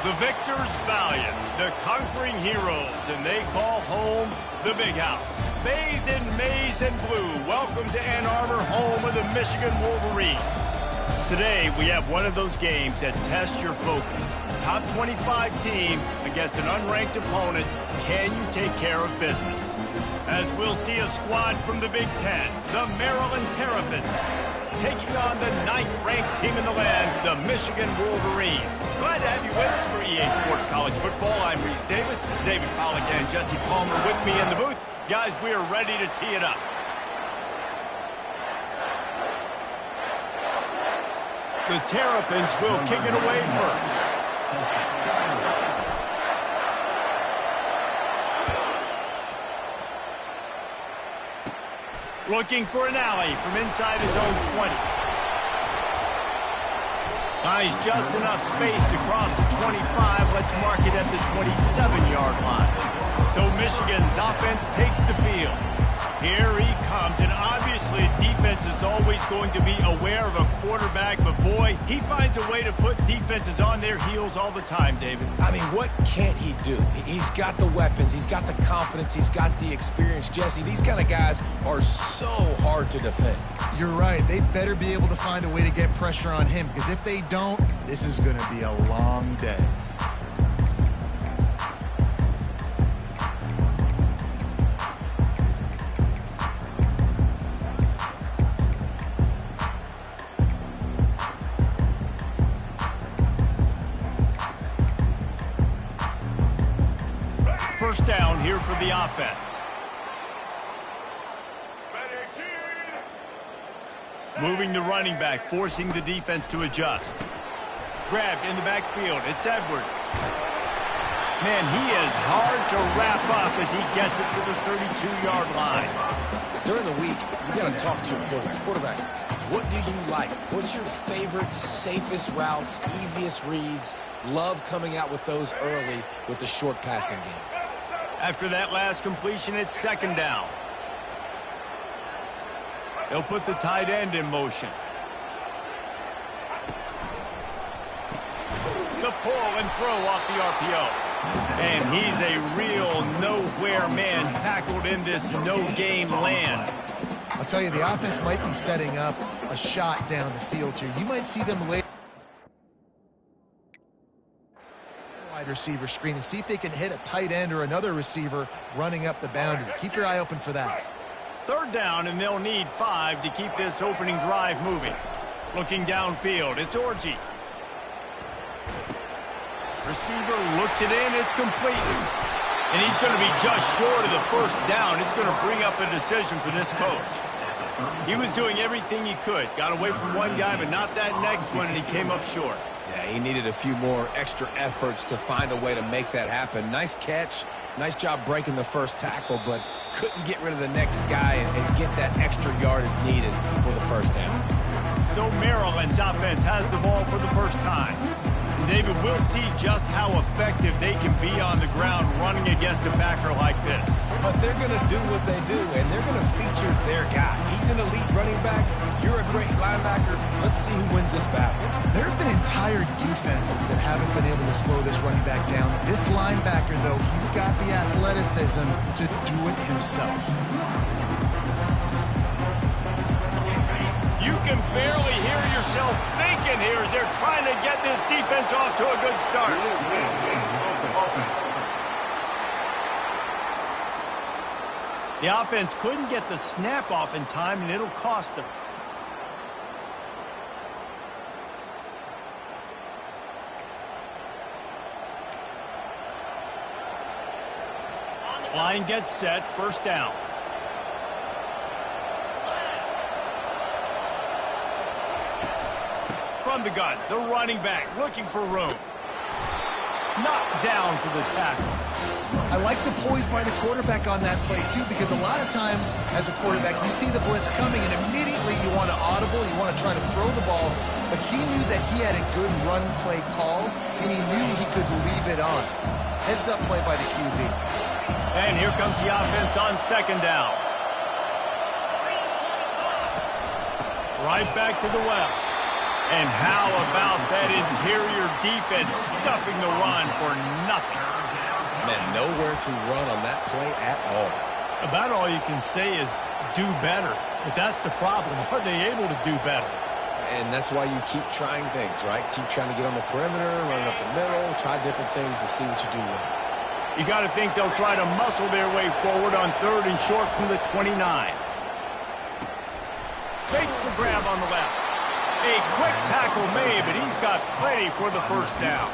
The victors valiant, the conquering heroes, and they call home the Big House. Bathed in maize and blue, welcome to Ann Arbor, home of the Michigan Wolverines. Today, we have one of those games that tests your focus. Top 25 team against an unranked opponent. Can you take care of business? As we'll see a squad from the Big Ten, the Maryland Terrapins, taking on the 9th-ranked team in the land, the Michigan Wolverines. Glad to have you with us for EA Sports College Football. I'm Reese Davis, David Pollack and Jesse Palmer with me in the booth. Guys, we are ready to tee it up. The Terrapins will kick it away first. Looking for an alley from inside his own 20. Finds just enough space to cross the 25. Let's mark it at the 27-yard line. So Michigan's offense takes the field. Here he comes, and obviously defense is always going to be aware of a quarterback, but boy, he finds a way to put defenses on their heels all the time, David. I mean, what can't he do? He's got the weapons, he's got the confidence, he's got the experience. Jesse, these kind of guys are so hard to defend. You're right. They better be able to find a way to get pressure on him, because if they don't, this is going to be a long day. First down here for the offense. Moving the running back, forcing the defense to adjust. Grabbed in the backfield. It's Edwards. Man, he is hard to wrap up as he gets it to the 32-yard line. During the week, you got to talk to your quarterback. What do you like? What's your favorite, safest routes, easiest reads? Love coming out with those early with the short passing game. After that last completion, it's second down. They'll put the tight end in motion. The pull and throw off the RPO. And he's a real nowhere man tackled in this no-game land. I'll tell you, the offense might be setting up a shot down the field here. You might see them later. Wide receiver screen and see if they can hit a tight end or another receiver running up the boundary. Keep your eye open for that. Third down, and they'll need 5 to keep this opening drive moving. Looking downfield, it's Orji. Receiver looks it in, it's complete. And he's going to be just short of the first down. It's going to bring up a decision for this coach. He was doing everything he could. Got away from one guy, but not that next one, and he came up short. Yeah, he needed a few more extra efforts to find a way to make that happen. Nice catch. Nice job breaking the first tackle, but couldn't get rid of the next guy and get that extra yardage needed for the first down. So Maryland's offense has the ball for the first time. David, we'll see just how effective they can be on the ground running against a backer like this. But they're going to do what they do, and they're going to feature their guy. He's an elite running back. You're a great linebacker. Let's see who wins this battle. There have been entire defenses that haven't been able to slow this running back down. This linebacker, though, he's got the athleticism to do it himself. You can barely hear yourself thinking here as they're trying to get this defense off to a good start. The offense couldn't get the snap off in time, and it'll cost them. Line gets set, first down. From the gun, the running back looking for room. Knocked down for the tackle. I like the poise by the quarterback on that play, too, because a lot of times, as a quarterback, you see the blitz coming, and immediately you want to audible, you want to try to throw the ball, but he knew that he had a good run play called, and he knew he could leave it on. Heads-up play by the QB. And here comes the offense on second down. Right back to the well. And how about that interior defense stuffing the run for nothing? Man, nowhere to run on that play at all. About all you can say is do better. But that's the problem. Are they able to do better? And that's why you keep trying things, right? Keep trying to get on the perimeter, run up the middle, try different things to see what you do well. You got to think they'll try to muscle their way forward on 3rd and short from the 29. Makes the grab on the left. A quick tackle made, but he's got plenty for the first down.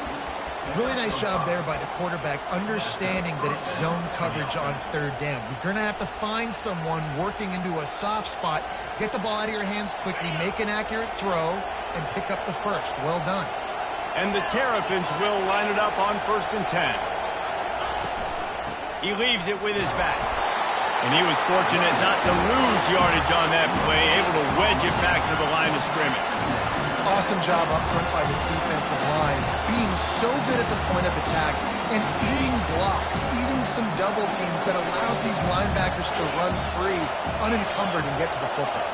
Really nice job there by the quarterback, understanding that it's zone coverage on 3rd down. You're going to have to find someone working into a soft spot, get the ball out of your hands quickly, make an accurate throw, and pick up the first. Well done. And the Terrapins will line it up on 1st and 10. He leaves it with his back. And he was fortunate not to lose yardage on that play, able to wedge it back to the line of scrimmage. Awesome job up front by this defensive line, being so good at the point of attack and eating blocks, eating some double teams that allows these linebackers to run free, unencumbered, and get to the football.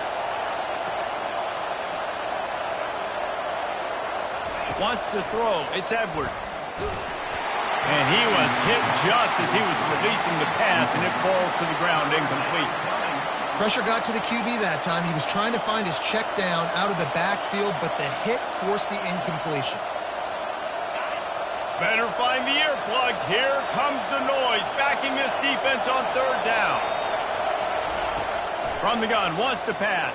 Wants to throw. It's Edwards. And he was hit just as he was releasing the pass, and it falls to the ground incomplete. Pressure got to the QB that time. He was trying to find his check down out of the backfield, but the hit forced the incompletion. Better find the earplugs. Here comes the noise, backing this defense on 3rd down. From the gun, wants to pass.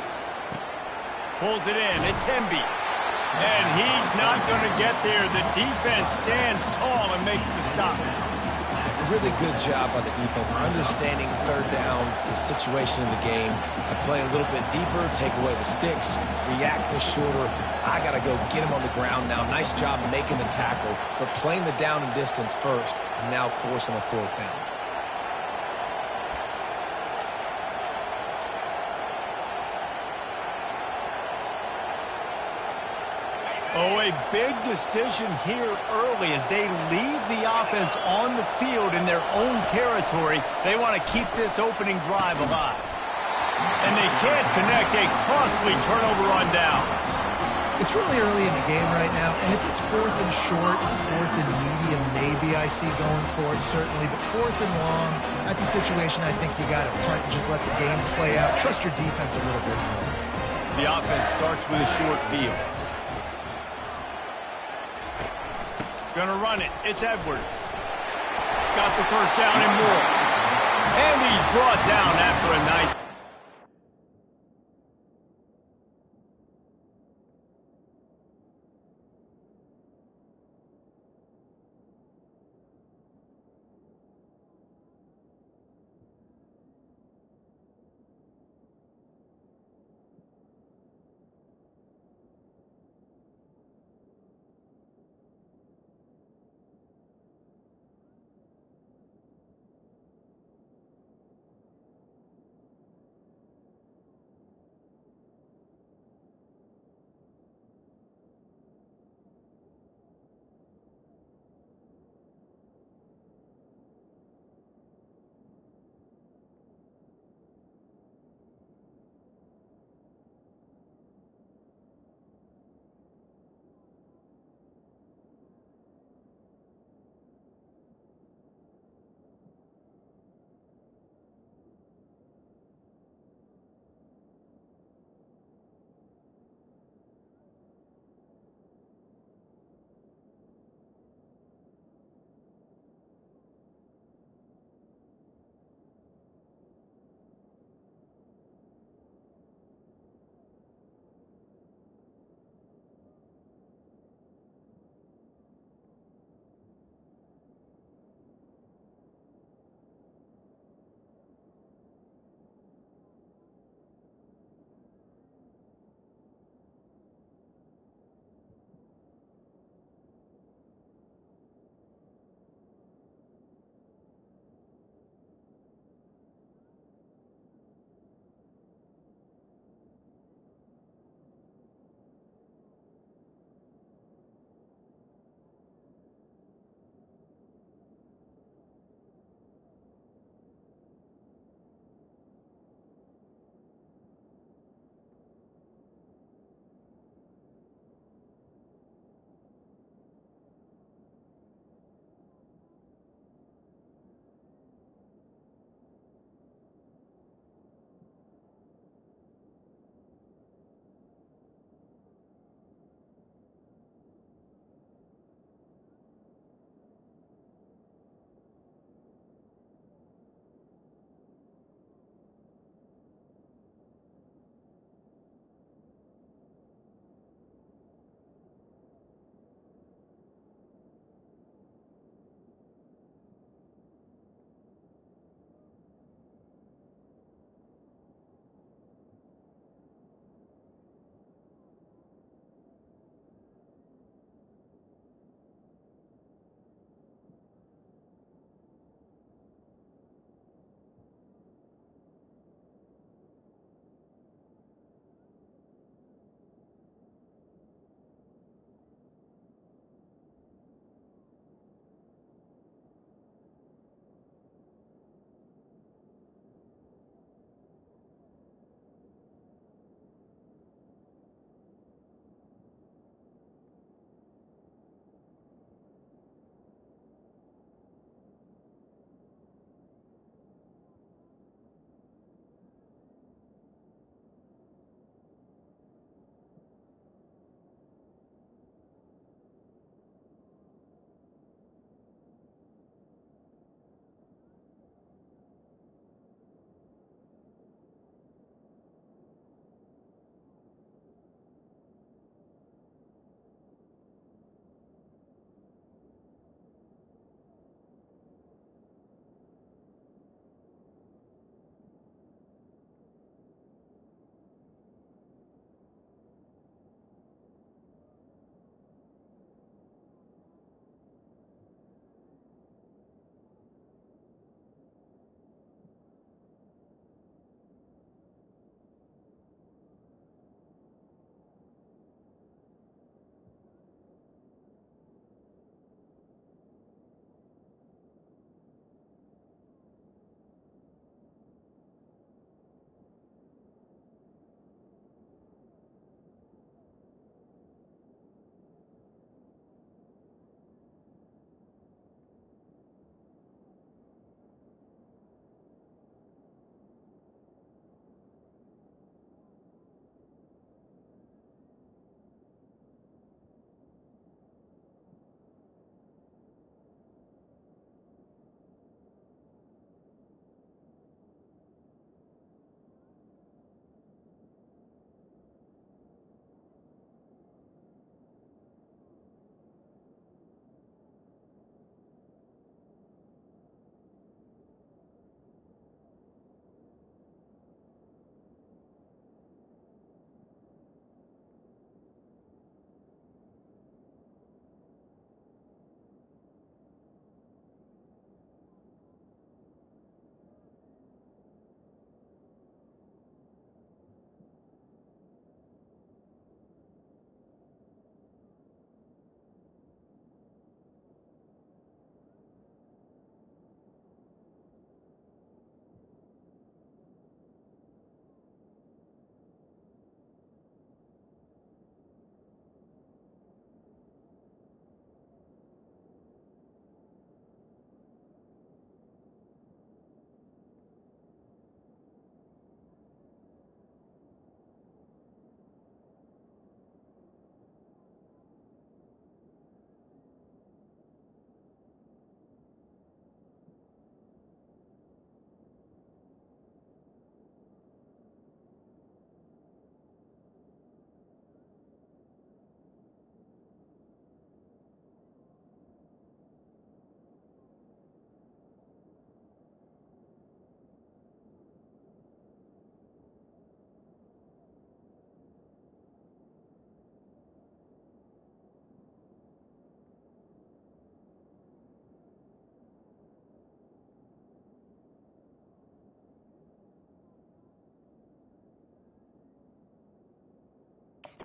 Pulls it in. It's Hemby. And he's not going to get there. The defense stands tall and makes the stop. Really good job by the defense, understanding 3rd down, the situation in the game, and playing a little bit deeper, take away the sticks, react to shorter. I got to go get him on the ground now. Nice job making the tackle, but playing the down and distance first, and now forcing a 4th down. Oh, a big decision here early as they leave the offense on the field in their own territory. They want to keep this opening drive alive. And they can't connect. A costly turnover on downs. It's really early in the game right now, and if it's 4th and short, 4th and medium, maybe I see going for it, certainly. But 4th and long, that's a situation I think you got to punt and just let the game play out. Trust your defense a little bit more. The offense starts with a short field. Gonna run it. It's Edwards. Got the first down and more. And he's brought down after a nice...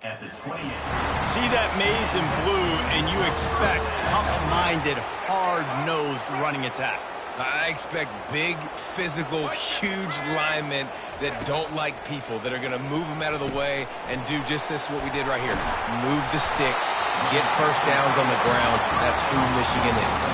at the 28. See that maize and blue, and you expect tough-minded, hard-nosed running attacks. I expect big, physical, huge linemen that don't like people, that are going to move them out of the way and do just this, what we did right here. Move the sticks, get first downs on the ground. That's who Michigan is.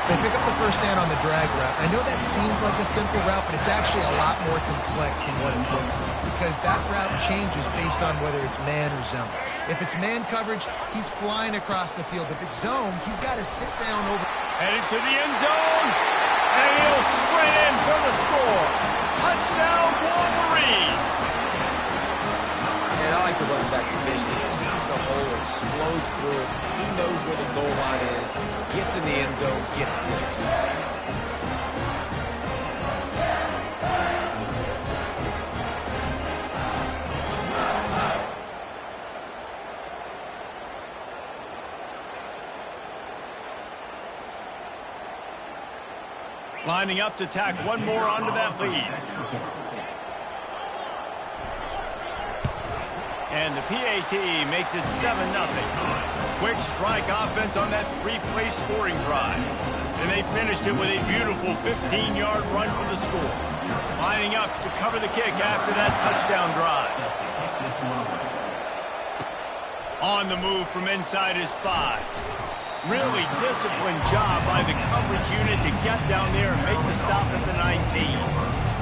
They pick up the first down on the drag route. I know that seems like a simple route, but it's actually a lot more complex than what it looks like because that route changes based on whether it's man or zone. If it's man coverage, he's flying across the field. If it's zone, he's got to sit down over. Headed to the end zone, and he'll sprint in for the score. Touchdown, Wolverines! And I like the running back's vision. He sees the hole, explodes through it. He knows where the goal line is, gets in the end zone, gets 6. Lining up to tack one more onto that lead. And the PAT makes it 7-0. Quick strike offense on that 3-play scoring drive. And they finished it with a beautiful 15-yard run for the score. Lining up to cover the kick after that touchdown drive. On the move from inside his 5. Really disciplined job by the coverage unit to get down there and make the stop at the 19.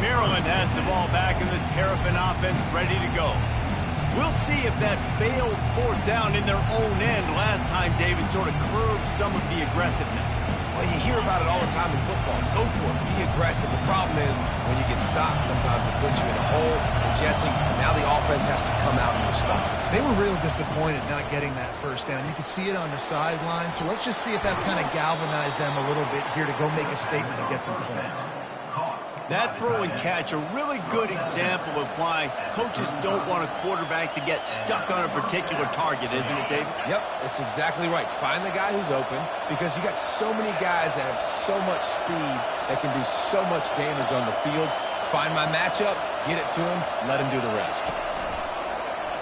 Maryland has the ball back in the Terrapin offense ready to go. We'll see if that failed 4th down in their own end last time, David, sort of curbed some of the aggressiveness. Well, you hear about it all the time in football. Go for it. Be aggressive. The problem is when you get stopped, sometimes it puts you in a hole. And Jesse, now the offense has to come out and respond. They were real disappointed not getting that first down. You could see it on the sideline. So let's just see if that's kind of galvanized them a little bit here to go make a statement and get some points. That throw and catch, a really good example of why coaches don't want a quarterback to get stuck on a particular target, isn't it, Dave? Yep, that's exactly right. Find the guy who's open because you got so many guys that have so much speed that can do so much damage on the field. Find my matchup, get it to him, let him do the rest.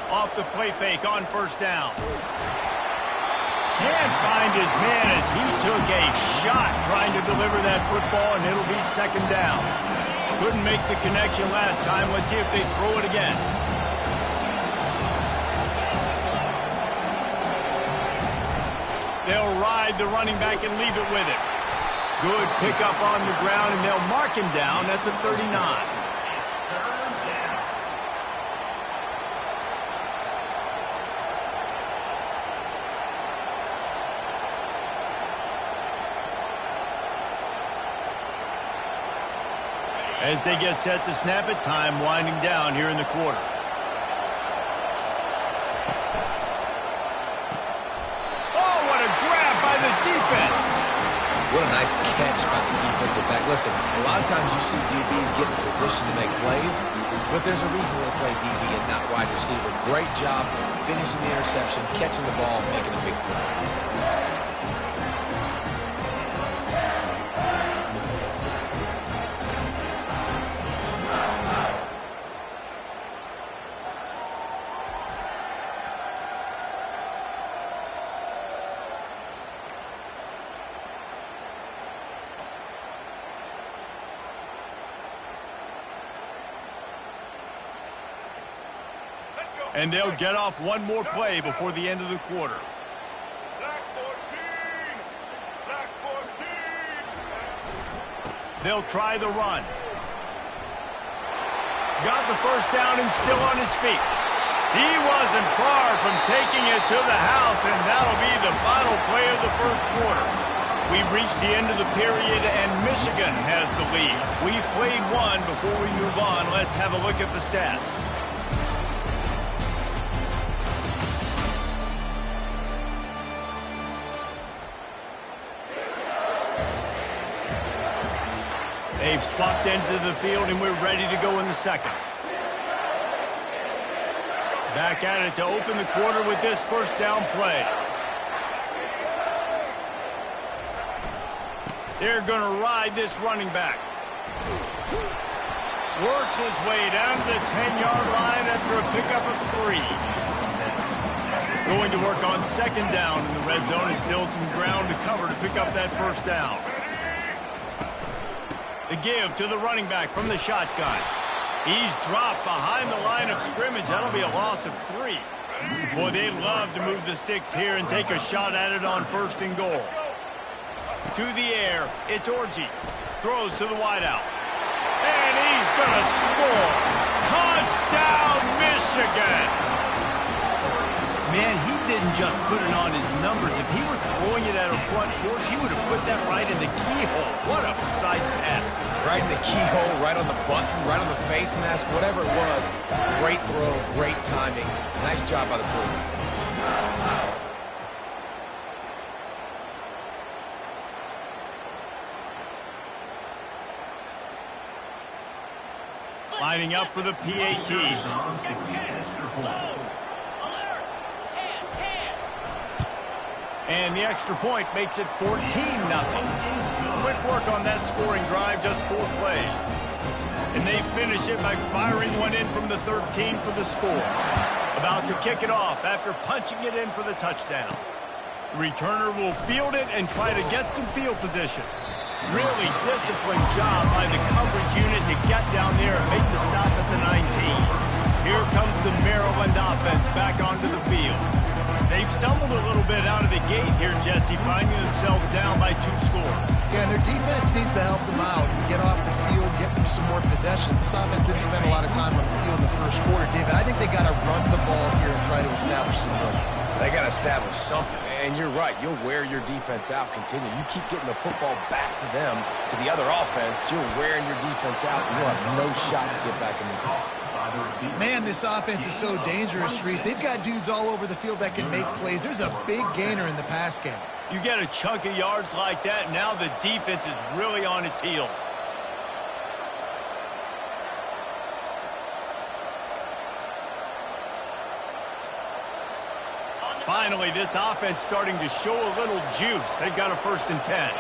Off the play fake on first down. Can't find his man as he took a shot trying to deliver that football, and it'll be 2nd down. Couldn't make the connection last time. Let's see if they throw it again. They'll ride the running back and leave it with him. Good pickup on the ground, and they'll mark him down at the 39. As they get set to snap it, time winding down here in the quarter. Oh, what a grab by the defense. What a nice catch by the defensive back. Listen, a lot of times you see DBs get in position to make plays, but there's a reason they play DB and not wide receiver. Great job finishing the interception, catching the ball, making a big play. And they'll get off one more play before the end of the quarter. Black 14! Black 14! They'll try the run. Got the first down and still on his feet. He wasn't far from taking it to the house, and that'll be the final play of the first quarter. We've reached the end of the period, and Michigan has the lead. We've played one. Before we move on, let's have a look at the stats. They've swapped ends of the field, and we're ready to go in the second. Back at it to open the quarter with this first down play. They're going to ride this running back. Works his way down to the 10-yard line after a pickup of 3. Going to work on second down in the red zone. Is still some ground to cover to pick up that first down. The give to the running back from the shotgun. He's dropped behind the line of scrimmage. That'll be a loss of 3. Boy, they'd love to move the sticks here and take a shot at it on first and goal. To the air, it's Orji. Throws to the wideout. And he's going to score. Touchdown, Michigan! Man, he didn't just put it on his numbers. If he were throwing it at a front porch, he would have put that right in the keyhole. What a precise pass. Right in the keyhole, right on the button, right on the face mask, whatever it was. Great throw, great timing. Nice job by the quarterback. Lining up for the PAT. And the extra point makes it 14-0. Quick work on that scoring drive, just 4 plays. And they finish it by firing one in from the 13 for the score. About to kick it off after punching it in for the touchdown. The returner will field it and try to get some field position. Really disciplined job by the coverage unit to get down there and make the stop at the 19. Here comes the Maryland offense back onto the field. They've stumbled a little bit out of the gate here, Jesse, finding themselves down by 2 scores. Yeah, and their defense needs to help them out, get off the field, get them some more possessions. This offense didn't spend a lot of time on the field in the first quarter, David. I think they got to run the ball here and try to establish some rhythm. They got to establish something. And you're right. You'll wear your defense out. Continue. You keep getting the football back to them, to the other offense. You're wearing your defense out. And you'll have no shot to get back in this game. Man, this offense is so dangerous, Reese. They've got dudes all over the field that can make plays. There's a big gainer in the pass game. You get a chunk of yards like that, now the defense is really on its heels. Finally, this offense starting to show a little juice. They've got a 1st and 10.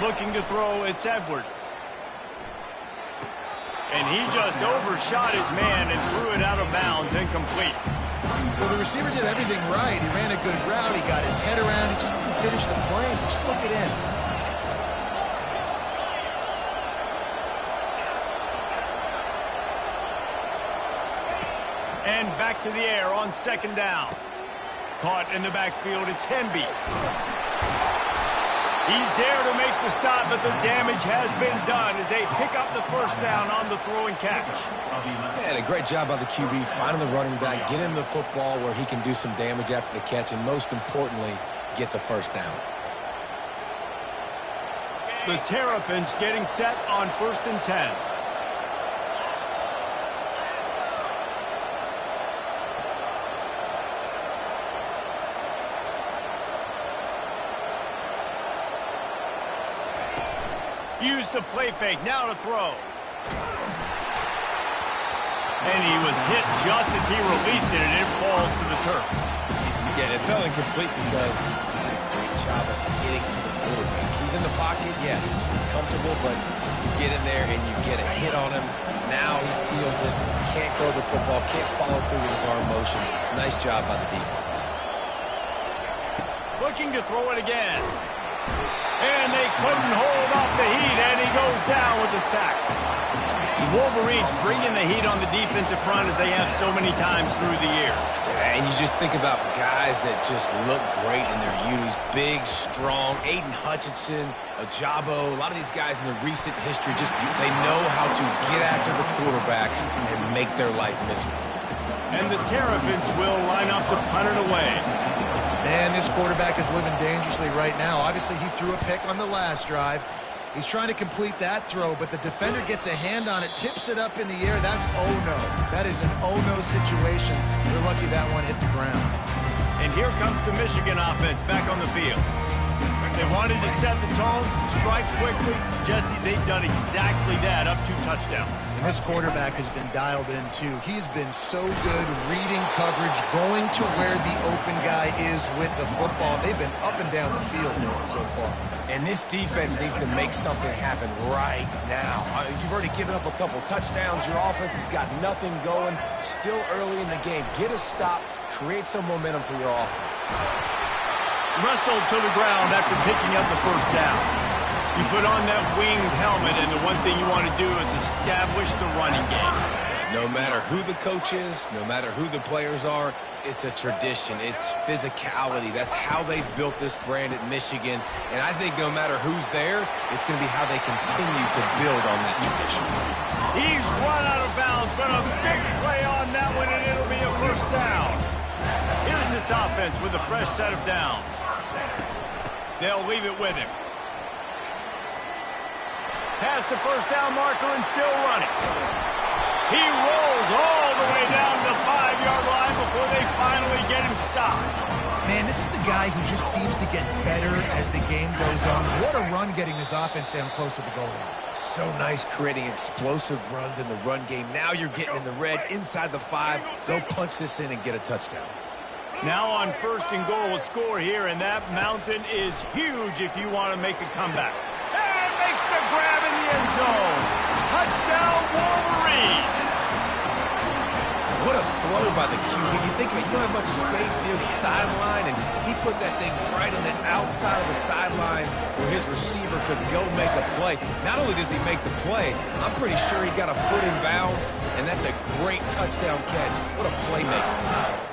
Looking to throw, it's Edwards. And he just overshot his man and threw it out of bounds, incomplete. Well, the receiver did everything right. He ran a good route. He got his head around. He just didn't finish the play. Just look it in. And back to the air on 2nd down. Caught in the backfield, it's Hemby. He's there to make the stop, but the damage has been done as they pick up the 1st down on the throw and catch. And a great job by the QB, finding the running back, get him the football where he can do some damage after the catch, and most importantly, get the 1st down. The Terrapins getting set on 1st and 10. Used the play fake, now to throw. And he was hit just as he released it, and it falls to the turf. Yeah, it fell incomplete because great job of getting to the quarterback. He's in the pocket, yeah, he's comfortable, but you get in there and you get a hit on him. Now he feels it, can't throw the football, can't follow through with his arm motion. Nice job by the defense. Looking to throw it again. And they couldn't hold off the heat, and he goes down with the sack. The Wolverines bringing the heat on the defensive front as they have so many times through the years. And you just think about guys that just look great in their unis. Big, strong, Aiden Hutchinson, Ajabo, a lot of these guys in the recent history, just they know how to get after the quarterbacks and make their life miserable. And the Terrapins will line up to punt it away. Man, this quarterback is living dangerously right now. Obviously, he threw a pick on the last drive. He's trying to complete that throw, but the defender gets a hand on it, tips it up in the air. That's oh-no. That is an oh-no situation. We're lucky that one hit the ground. And here comes the Michigan offense back on the field. They wanted to set the tone, strike quickly. Jesse, they've done exactly that, up 2 touchdowns. And this quarterback has been dialed in, too. He's been so good reading coverage, going to where the open guy is with the football. They've been up and down the field doing so far. And this defense needs to make something happen right now. You've already given up a couple touchdowns. Your offense has got nothing going. Still early in the game. Get a stop. Create some momentum for your offense. Wrestled to the ground after picking up the first down. You put on that winged helmet, and the one thing you want to do is establish the running game. No matter who the coach is, no matter who the players are, it's a tradition. It's physicality. That's how they've built this brand at Michigan. And I think no matter who's there, it's going to be how they continue to build on that tradition. He's run out of bounds, but a big play on that one, and it'll be a first down. Here's this offense with a fresh set of downs. They'll leave it with him. Past the first down marker and still running. He rolls all the way down the 5-yard line before they finally get him stopped. Man, this is a guy who just seems to get better as the game goes on. What a run getting his offense down close to the goal line. So nice creating explosive runs in the run game. Now you're getting in the red inside the 5. Go punch this in and get a touchdown. Now on first and goal, a score here, and that mountain is huge if you want to make a comeback. And makes the grab in the end zone. Touchdown, Wolverines. What a throw by the QB. You think about it, you don't have much space near the sideline, and he put that thing right on the outside of the sideline where his receiver could go make a play. Not only does he make the play, I'm pretty sure he got a foot in bounds, and that's a great touchdown catch. What a playmaker.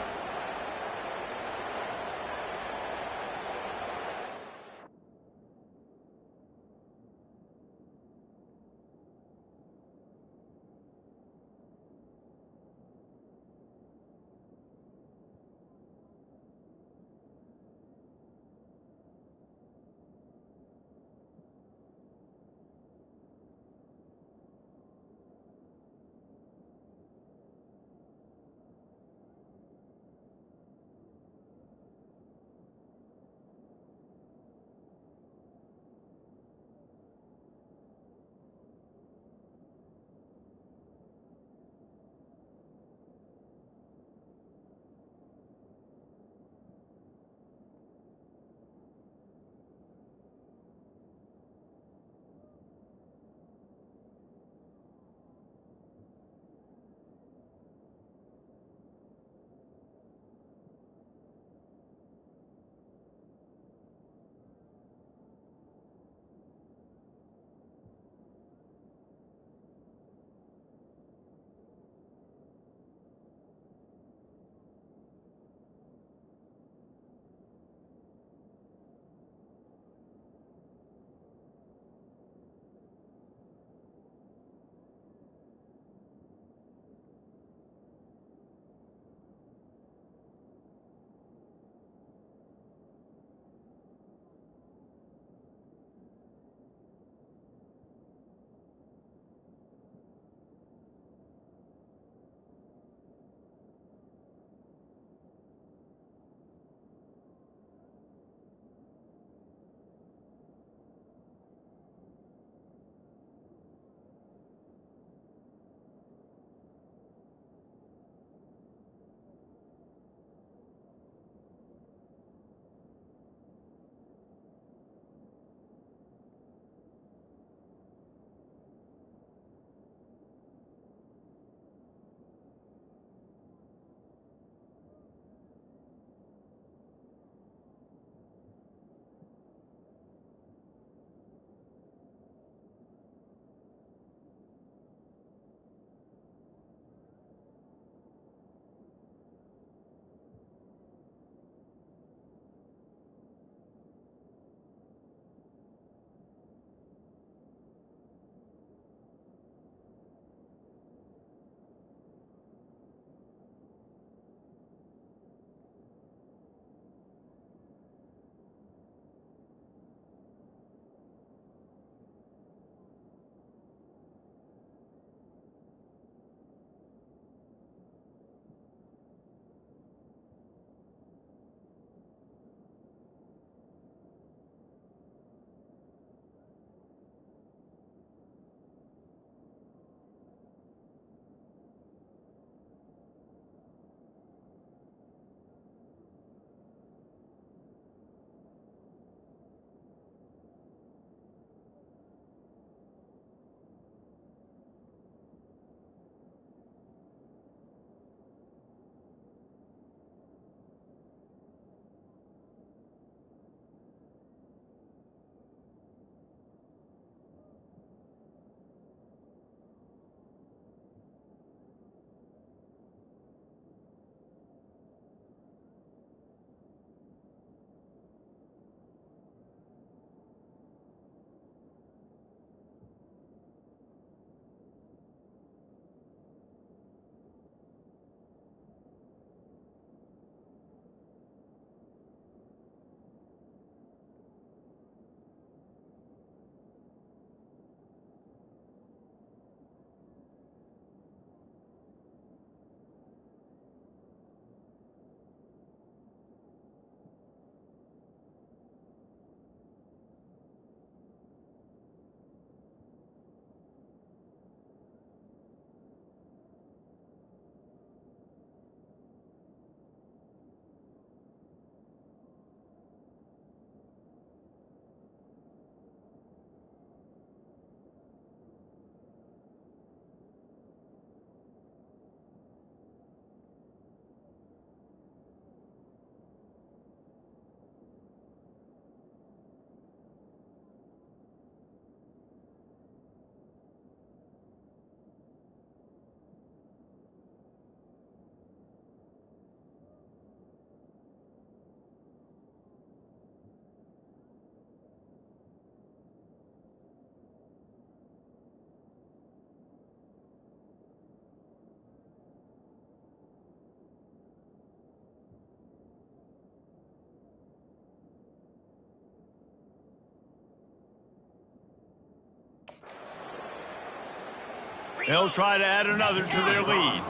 They'll try to add another to their lead.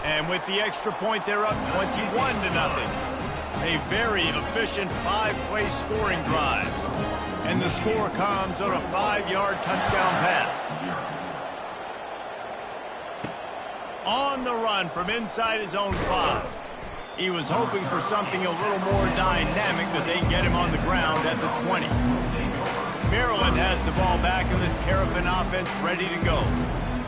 And with the extra point, they're up 21-0. A very efficient 5-play scoring drive. And the score comes on a 5-yard touchdown pass. On the run from inside his own 5. He was hoping for something a little more dynamic, but they get him on the ground at the 20. Maryland has the ball back and the Terrapin offense ready to go.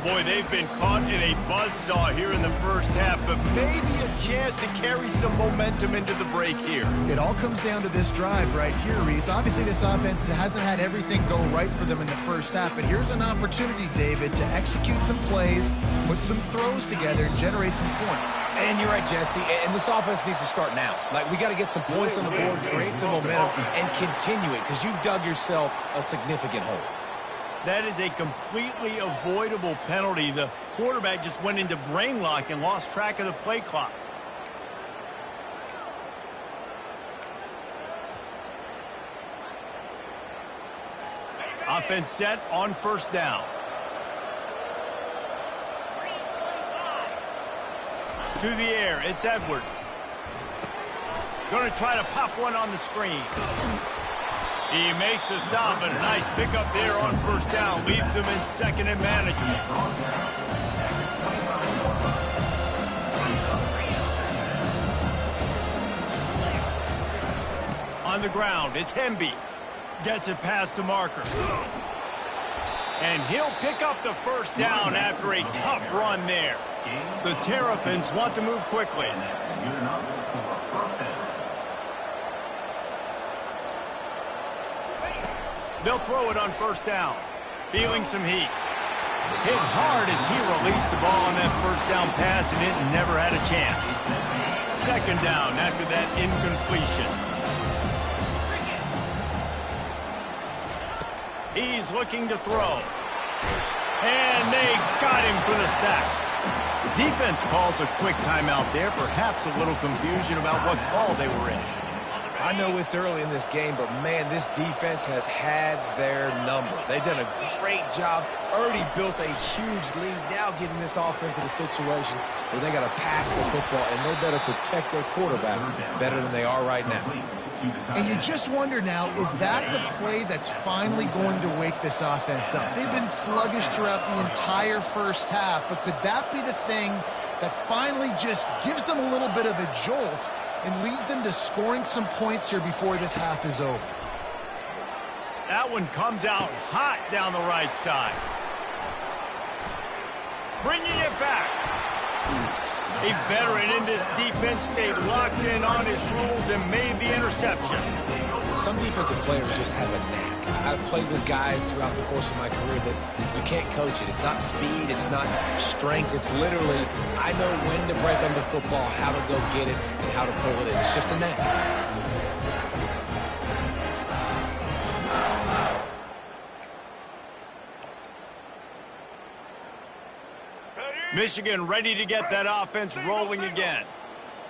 Boy, they've been caught in a buzzsaw here in the first half, but maybe a chance to carry some momentum into the break here. It all comes down to this drive right here, Reese. Obviously, this offense hasn't had everything go right for them in the first half, but here's an opportunity, David, to execute some plays, put some throws together, and generate some points. And you're right, Jesse, and this offense needs to start now. Like, we got to get some points on the board, create some momentum, and continue it, because you've dug yourself a significant hole. That is a completely avoidable penalty. The quarterback just went into brain lock and lost track of the play clock. Offense set on first down. To the air, it's Edwards. Going to try to pop one on the screen. He makes the stop, and a nice pickup there on first down. Leaves him in second and manageable. On the ground, it's Hemby. Gets it past the marker. And he'll pick up the first down after a tough run there. The Terrapins want to move quickly. They'll throw it on first down. Feeling some heat. Hit hard as he released the ball on that first down pass, and it never had a chance. Second down after that incompletion. He's looking to throw. And they got him for the sack. The defense calls a quick timeout there, perhaps a little confusion about what call they were in. I know it's early in this game, but, man, this defense has had their number. They've done a great job, already built a huge lead, now getting this offense in a situation where they got to pass the football, and they better protect their quarterback better than they are right now. And you just wonder now, is that the play that's finally going to wake this offense up? They've been sluggish throughout the entire first half, but could that be the thing that finally just gives them a little bit of a jolt and leads them to scoring some points here before this half is over? That one comes out hot down the right side. Bringing it back. A veteran in this defense stayed locked in on his rules and made the interception. Some defensive players just have a knack. I've played with guys throughout the course of my career that you can't coach it. It's not speed, it's not strength. It's literally, I know when to break on the football, how to go get it, and how to pull it in. It's just a knack. Michigan ready to get that offense rolling again.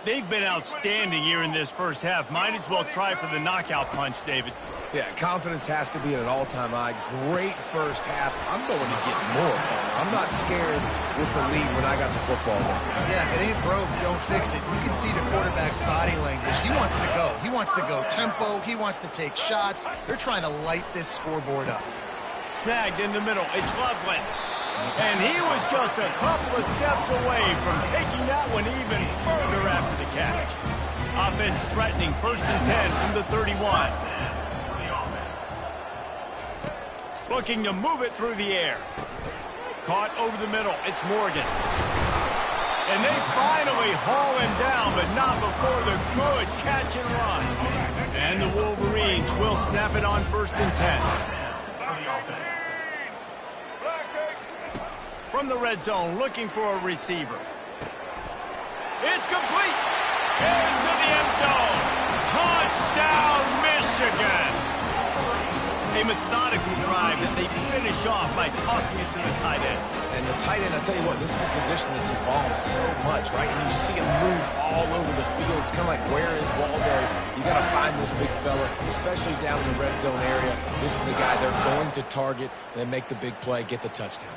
They've been outstanding here in this first half. Might as well try for the knockout punch, David. Yeah, confidence has to be at an all-time high. Great first half. I'm going to get more. I'm not scared with the lead when I got the football now. Yeah, if it ain't broke, don't fix it. You can see the quarterback's body language. He wants to go. He wants to go tempo. He wants to take shots. They're trying to light this scoreboard up. Snagged in the middle. It's Loveland. And he was just a couple of steps away from taking that one even further after the catch. Offense threatening, 1st and 10 from the 31. Looking to move it through the air. Caught over the middle. It's Morgan. And they finally haul him down, but not before the good catch and run. And the Wolverines will snap it on 1st and 10. From the red zone, looking for a receiver. It's complete. Into the end zone. Touchdown, Michigan. A methodical drive that they finish off by tossing it to the tight end. And the tight end, I'll tell you what, this is a position that's evolved so much, right? And you see him move all over the field. It's kind of like, where is Waldo? You got to find this big fella, especially down in the red zone area. This is the guy they're going to target and make the big play, get the touchdown.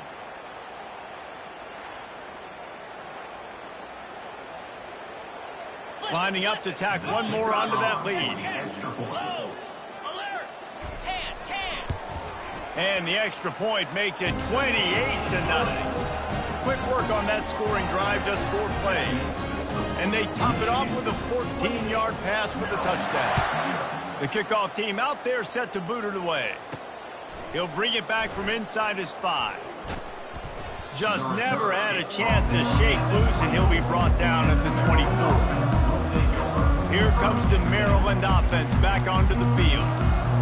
Lining up to tack one more onto that lead. And the extra point makes it 28-0. Quick work on that scoring drive, just 4 plays. And they top it off with a 14-yard pass for the touchdown. The kickoff team out there set to boot it away. He'll bring it back from inside his 5. Just never had a chance to shake loose, and he'll be brought down at the 24. Here comes the Maryland offense back onto the field.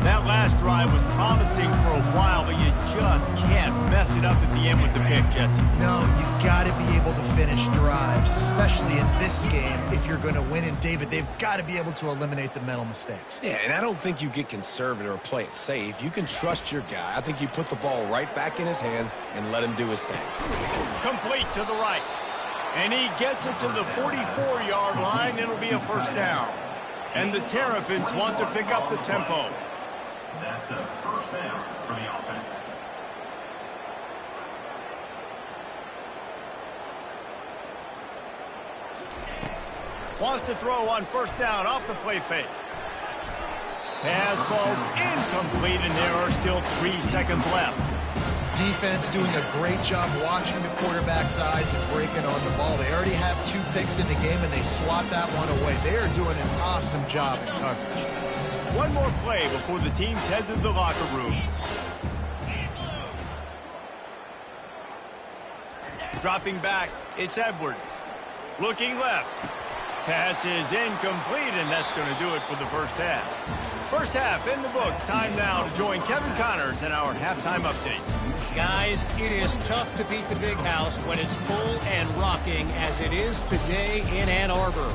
That last drive was promising for a while, but you just can't mess it up at the end with the pick, Jesse. No, you got to be able to finish drives, especially in this game. If you're going to win, and David, they've got to be able to eliminate the mental mistakes. Yeah, and I don't think you get conservative or play it safe. You can trust your guy. I think you put the ball right back in his hands and let him do his thing. Complete to the right. And he gets it to the 44-yard line. It'll be a first down. And the Terrapins want to pick up the tempo. That's a first down for the offense. Wants to throw on first down off the play fake. Pass falls incomplete, and there are still 3 seconds left. Defense doing a great job watching the quarterback's eyes and breaking on the ball. They already have 2 picks in the game, and they slot that one away. They are doing an awesome job in coverage. One more play before the teams head to the locker rooms. Dropping back, it's Edwards. Looking left. Pass is incomplete, and that's going to do it for the first half. First half in the books. Time now to join Kevin Connors in our halftime update. Guys, it is tough to beat the Big House when it's full and rocking as it is today in Ann Arbor.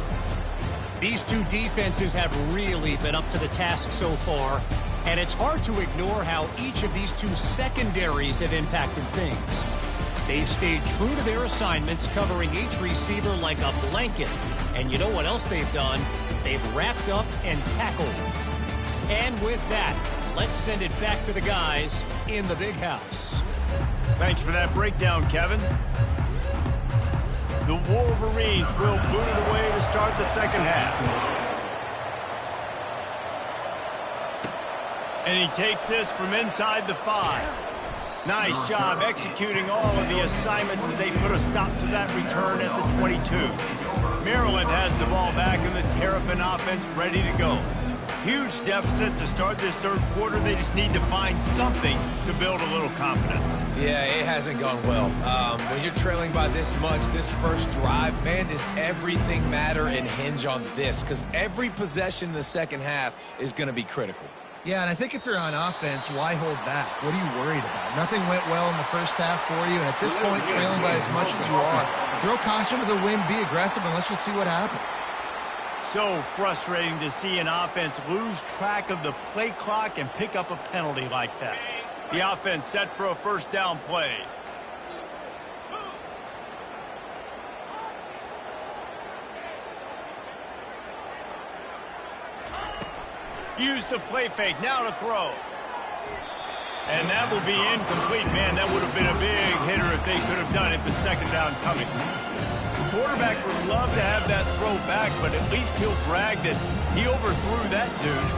These 2 defenses have really been up to the task so far, and it's hard to ignore how each of these 2 secondaries have impacted things. They've stayed true to their assignments, covering each receiver like a blanket. And you know what else they've done? They've wrapped up and tackled. And with that, let's send it back to the guys in the Big House. Thanks for that breakdown, Kevin. The Wolverines will boot it away to start the second half. And he takes this from inside the 5. Nice job executing all of the assignments as they put a stop to that return at the 22. Maryland has the ball back and the Terrapin offense ready to go. Huge deficit to start this third quarter. They just need to find something to build a little confidence. Yeah, it hasn't gone well. When you're trailing by this much, this first drive, man, does everything matter and hinge on this? Because every possession in the second half is going to be critical. Yeah, and I think if you're on offense, why hold back? What are you worried about? Nothing went well in the first half for you, and at this point, trailing by as much as you are, throw caution to the wind, be aggressive, and let's just see what happens. So frustrating to see an offense lose track of the play clock and pick up a penalty like that. The offense set for a first down play. Use the play fake, now to throw. And that will be incomplete. Man, that would have been a big hitter if they could have done it, but second down coming. The quarterback would love to have that throw back, but at least he'll brag that he overthrew that dude.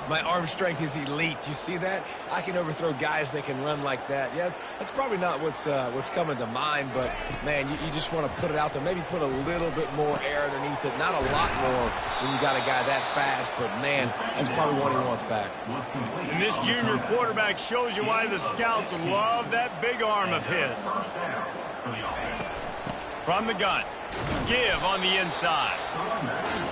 my arm strength is elite. You see that? I can overthrow guys that can run like that. Yeah, that's probably not what's coming to mind, but, man, you just want to put it out there. Maybe put a little bit more air underneath it. Not a lot more when you got a guy that fast, but, man, that's probably what he wants back. And this junior quarterback shows you why the scouts love that big arm of his. From the gun. Give on the inside.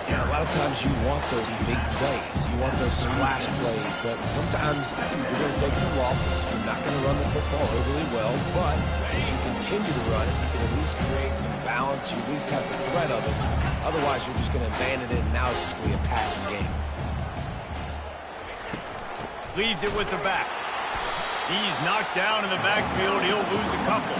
Yeah, a lot of times you want those big plays. You want those splash plays, but sometimes you're going to take some losses. You're not going to run the football overly well, but if you continue to run it, you can at least create some balance. You at least have the threat of it. Otherwise, you're just going to abandon it, and now it's just going to be a passing game. Leaves it with the back. He's knocked down in the backfield. He'll lose a couple.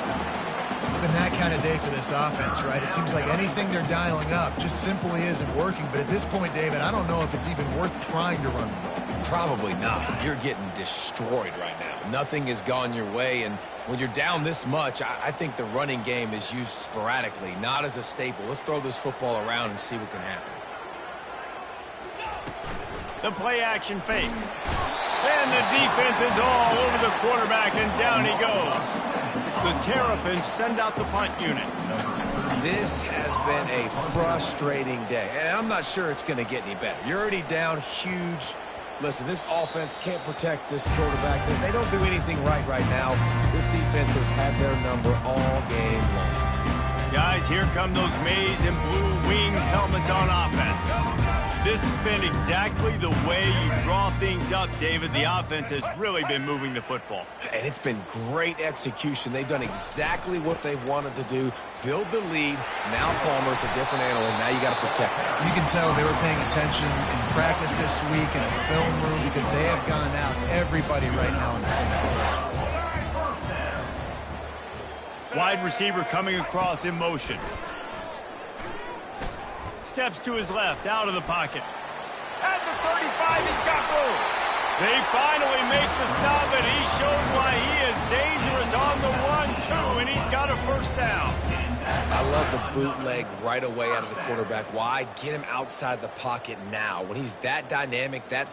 It's been that kind of day for this offense, right? It seems like anything they're dialing up just simply isn't working. But at this point, David, I don't know if it's even worth trying to run the ball. Probably not. You're getting destroyed right now. Nothing has gone your way, and when you're down this much, I think the running game is used sporadically, not as a staple. Let's throw this football around and see what can happen. The play-action fake. And the defense is all over the quarterback, and down he goes. The Terrapins send out the punt unit. This has been a frustrating day, and I'm not sure it's going to get any better. You're already down huge. Listen, this offense can't protect this quarterback. They don't do anything right now. This defense has had their number all game long. Guys, here come those maize and blue winged helmets on offense. This has been exactly the way you draw things up, David. The offense has really been moving the football. And it's been great execution. They've done exactly what they've wanted to do. Build the lead. Now Palmer's a different animal. Now you got to protect him. You can tell they were paying attention in practice this week in the film room because they have gone out everybody right now in the same page. Wide receiver coming across in motion. Steps to his left, out of the pocket. At the 35, he's got room. They finally make the stop, and he shows why he is dangerous on the 1-2, and he's got a first down. I love the bootleg right away out of the quarterback. Why? Get him outside the pocket now. When he's that dynamic, that...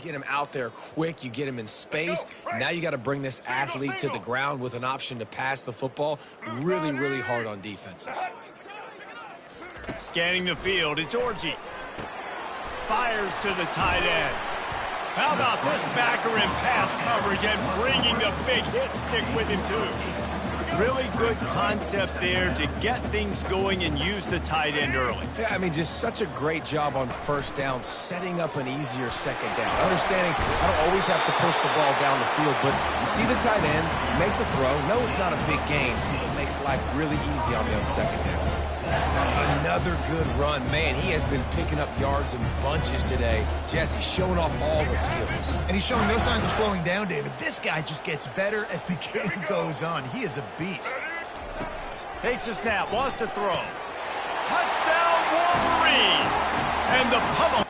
Get him out there quick, you get him in space. Now you got to bring this athlete to the ground with an option to pass the football. Really, really hard on defenses. Scanning the field, it's Orji. Fires to the tight end. How about this backer in pass coverage and bringing the big hit stick with him too? Really good concept there to get things going and use the tight end early. Yeah, I mean, just such a great job on first down, setting up an easier second down. Understanding I don't always have to push the ball down the field, but you see the tight end, make the throw. No, it's not a big gain. It makes life really easy on me on second down. Another good run. Man, he has been picking up yards in bunches today. Jesse showing off all the skills. And he's showing no signs of slowing down, David. This guy just gets better as the game goes on. He is a beast. Takes a snap, wants to throw. Touchdown, Wolverines! And the pummel.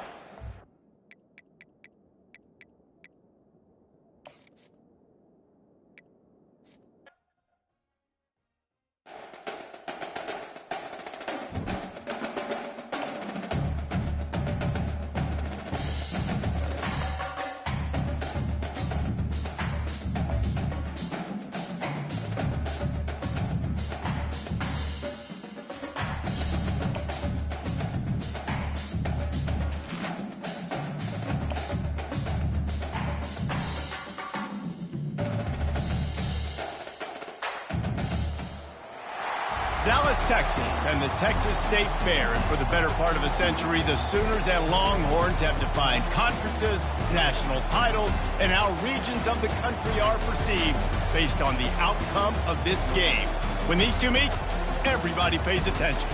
Dallas, Texas, and the Texas State Fair. And for the better part of a century, the Sooners and Longhorns have defined conferences, national titles, and how regions of the country are perceived based on the outcome of this game. When these two meet, everybody pays attention.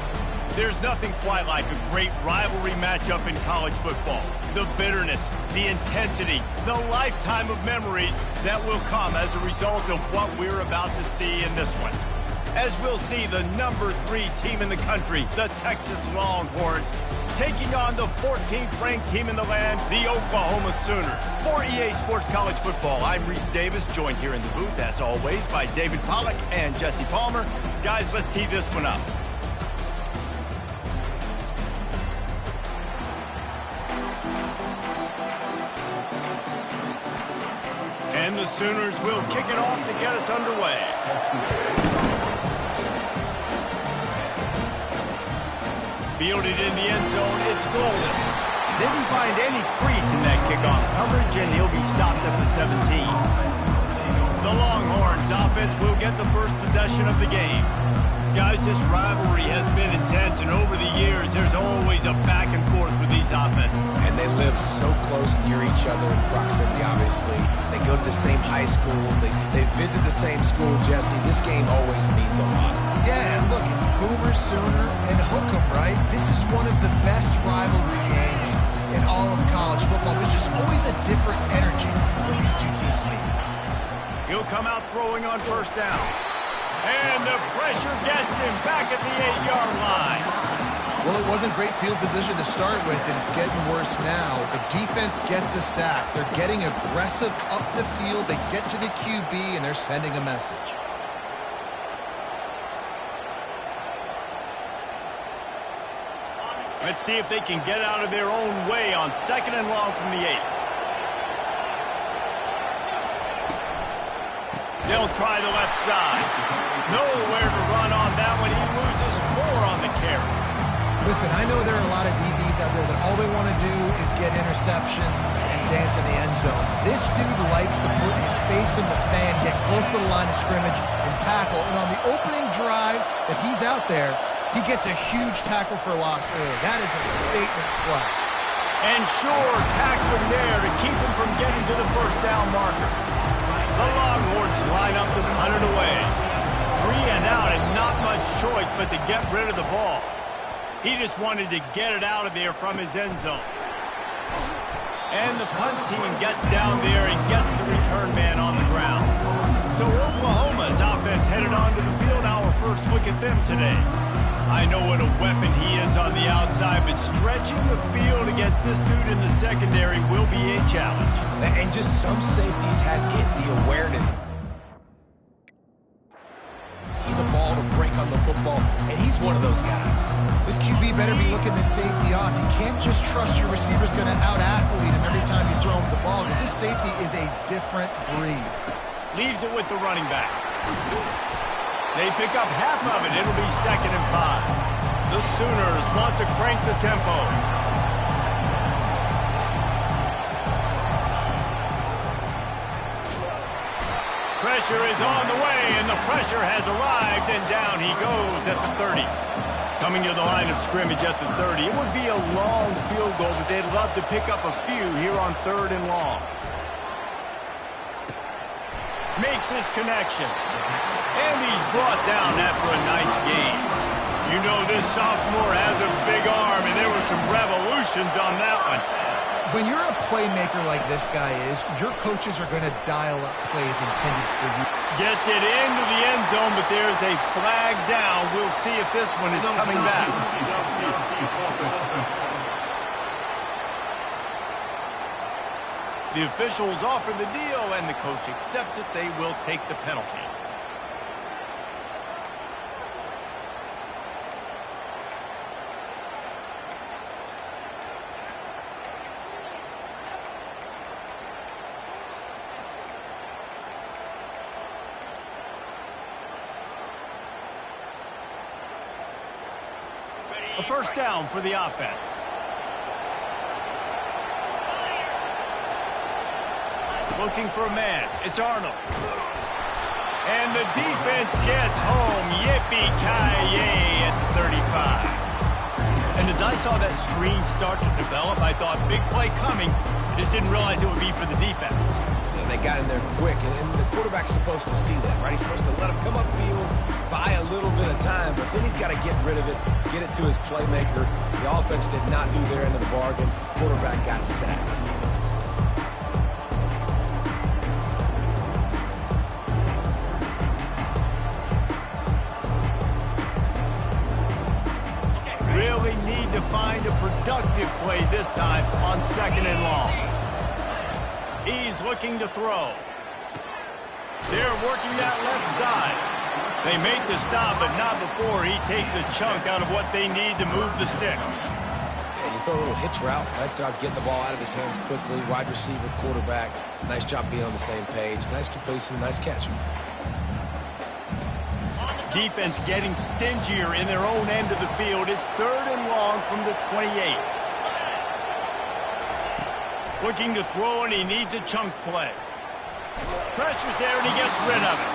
There's nothing quite like a great rivalry matchup in college football. The bitterness, the intensity, the lifetime of memories that will come as a result of what we're about to see in this one. As we'll see the number 3 team in the country, the Texas Longhorns, taking on the 14th ranked team in the land, the Oklahoma Sooners. For EA Sports College Football, I'm Reese Davis, joined here in the booth, as always, by David Pollack and Jesse Palmer. Guys, let's tee this one up. And the Sooners will kick it off to get us underway. Fielded in the end zone, it's Golden. Didn't find any crease in that kickoff coverage, and he'll be stopped at the 17. The Longhorns offense will get the first possession of the game. Guys, this rivalry has been intense, and over the years, there's always a back and forth with these offenses. And they live so close near each other in proximity, obviously. They go to the same high schools. They visit the same school, Jesse. This game always means a lot. Yeah, and look, it's Boomer, Sooner, and Hook'em, right? This is one of the best rivalry games in all of college football. There's just always a different energy when these two teams meet. He'll come out throwing on first down. And the pressure gets him back at the 8-yard line. Well, it wasn't great field position to start with, and it's getting worse now. The defense gets a sack. They're getting aggressive up the field. They get to the QB, and they're sending a message. Let's see if they can get out of their own way on 2nd and long from the 8. They'll try the left side. Nowhere to run on that one. He loses 4 on the carry. Listen, I know there are a lot of DBs out there that all they want to do is get interceptions and dance in the end zone. This dude likes to put his face in the fan, get close to the line of scrimmage, and tackle. And on the opening drive that he's out there, he gets a huge tackle for loss early. That is a statement play. And sure, tackling there to keep him from getting to the first down marker. The Longhorns line up to punt it away. 3 and out and not much choice but to get rid of the ball. He just wanted to get it out of there from his end zone. And the punt team gets down there and gets the return man on the ground. So Oklahoma's offense headed onto the field. Our first look at them today. I know what a weapon he is on the outside, but stretching the field against this dude in the secondary will be a challenge. And just some safeties had get the awareness. See the ball to break on the football, and he's He's one of those guys. This QB better be looking this safety off. You can't just trust your receiver's going to out-athlete him every time you throw him the ball, because this safety is a different breed. Leaves it with the running back. They pick up half of it. It'll be 2nd and 5. The Sooners want to crank the tempo. Pressure is on the way, and the pressure has arrived, and down he goes at the 30. Coming to the line of scrimmage at the 30. It would be a long field goal, but they'd love to pick up a few here on 3rd and long. Makes his connection. And he's brought down after a nice gain. You know this sophomore has a big arm, and there were some revolutions on that one. When you're a playmaker like this guy is, your coaches are going to dial up plays intended for you. Gets it into the end zone, but there's a flag down. We'll see if this one is coming back. The officials offer the deal, and the coach accepts it. They will take the penalty. A first down for the offense. Looking for a man. It's Arnold. And the defense gets home. Yippee-ki-yay at the 35. And as I saw that screen start to develop, I thought, big play coming. I just didn't realize it would be for the defense. And they got in there quick, and the quarterback's supposed to see that, right? He's supposed to let him come upfield, buy a little bit of time, but then he's got to get rid of it, get it to his playmaker. The offense did not do their end of the bargain. Quarterback got sacked. Really need to find a productive play this time on 2nd and long. He's looking to throw. They're working that left side. They make the stop, but not before he takes a chunk out of what they need to move the sticks. Yeah, you throw a little hitch route. Nice job getting the ball out of his hands quickly. Wide receiver, quarterback. Nice job being on the same page. Nice completion, nice catch. Defense getting stingier in their own end of the field. It's 3rd and long from the 28. Looking to throw, and he needs a chunk play. Pressure's there, and he gets rid of it.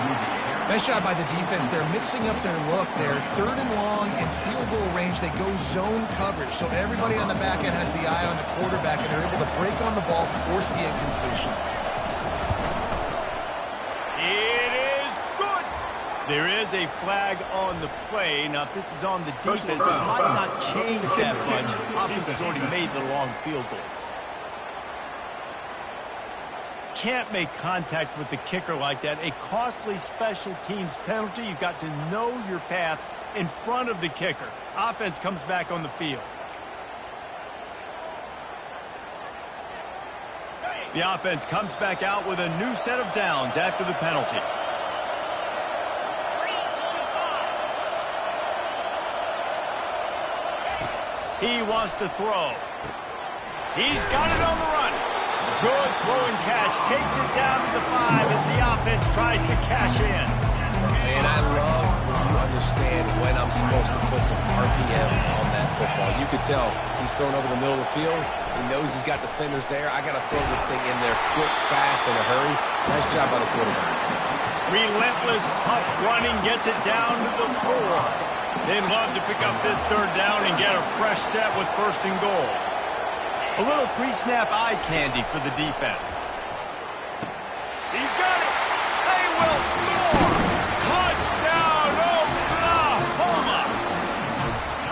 Nice job by the defense. They're mixing up their look. They're 3rd and long in field goal range. They go zone coverage. So everybody on the back end has the eye on the quarterback, and they're able to break on the ball, force the incompletion. It is good. There is a flag on the play. Now, if this is on the defense, it might not change that much. Offense has already made the long field goal. Can't make contact with the kicker like that. A costly special teams penalty. You've got to know your path in front of the kicker. Offense comes back on the field. The offense comes back out with a new set of downs after the penalty. He wants to throw. He's got it on the run. Good throw and catch. Takes it down to the 5 as the offense tries to cash in. And I love when you understand when I'm supposed to put some RPMs on that football. You could tell he's thrown over the middle of the field. He knows he's got defenders there. I got to throw this thing in there quick, fast, in a hurry. Nice job by the quarterback. Relentless, tough running gets it down to the 4. They'd love to pick up this 3rd down and get a fresh set with 1st and goal. A little pre-snap eye candy for the defense. He's got it. They will score. Touchdown, Oklahoma.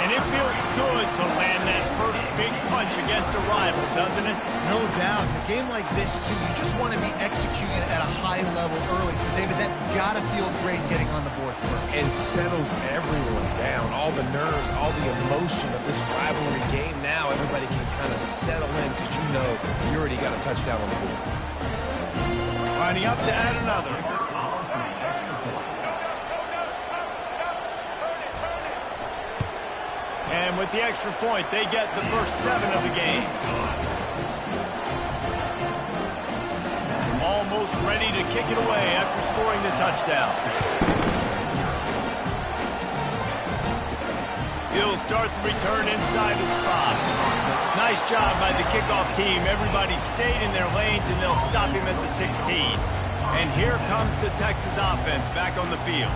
And it feels good to land that first big punch against a rival, doesn't it? No doubt. In a game like this, too, you just want to be executing at a high level early. So, David, that's got to feel great getting on the board first. And settles everyone down. All the nerves, all the emotion of this rivalry game now. Everybody can kind of settle in because you know you already got a touchdown on the board. Lining up to add another. with the extra point, they get the first 7 of the game. Almost ready to kick it away after scoring the touchdown. He'll start the return inside his spot. Nice job by the kickoff team. Everybody stayed in their lanes, and they'll stop him at the 16. And here comes the Texas offense back on the field.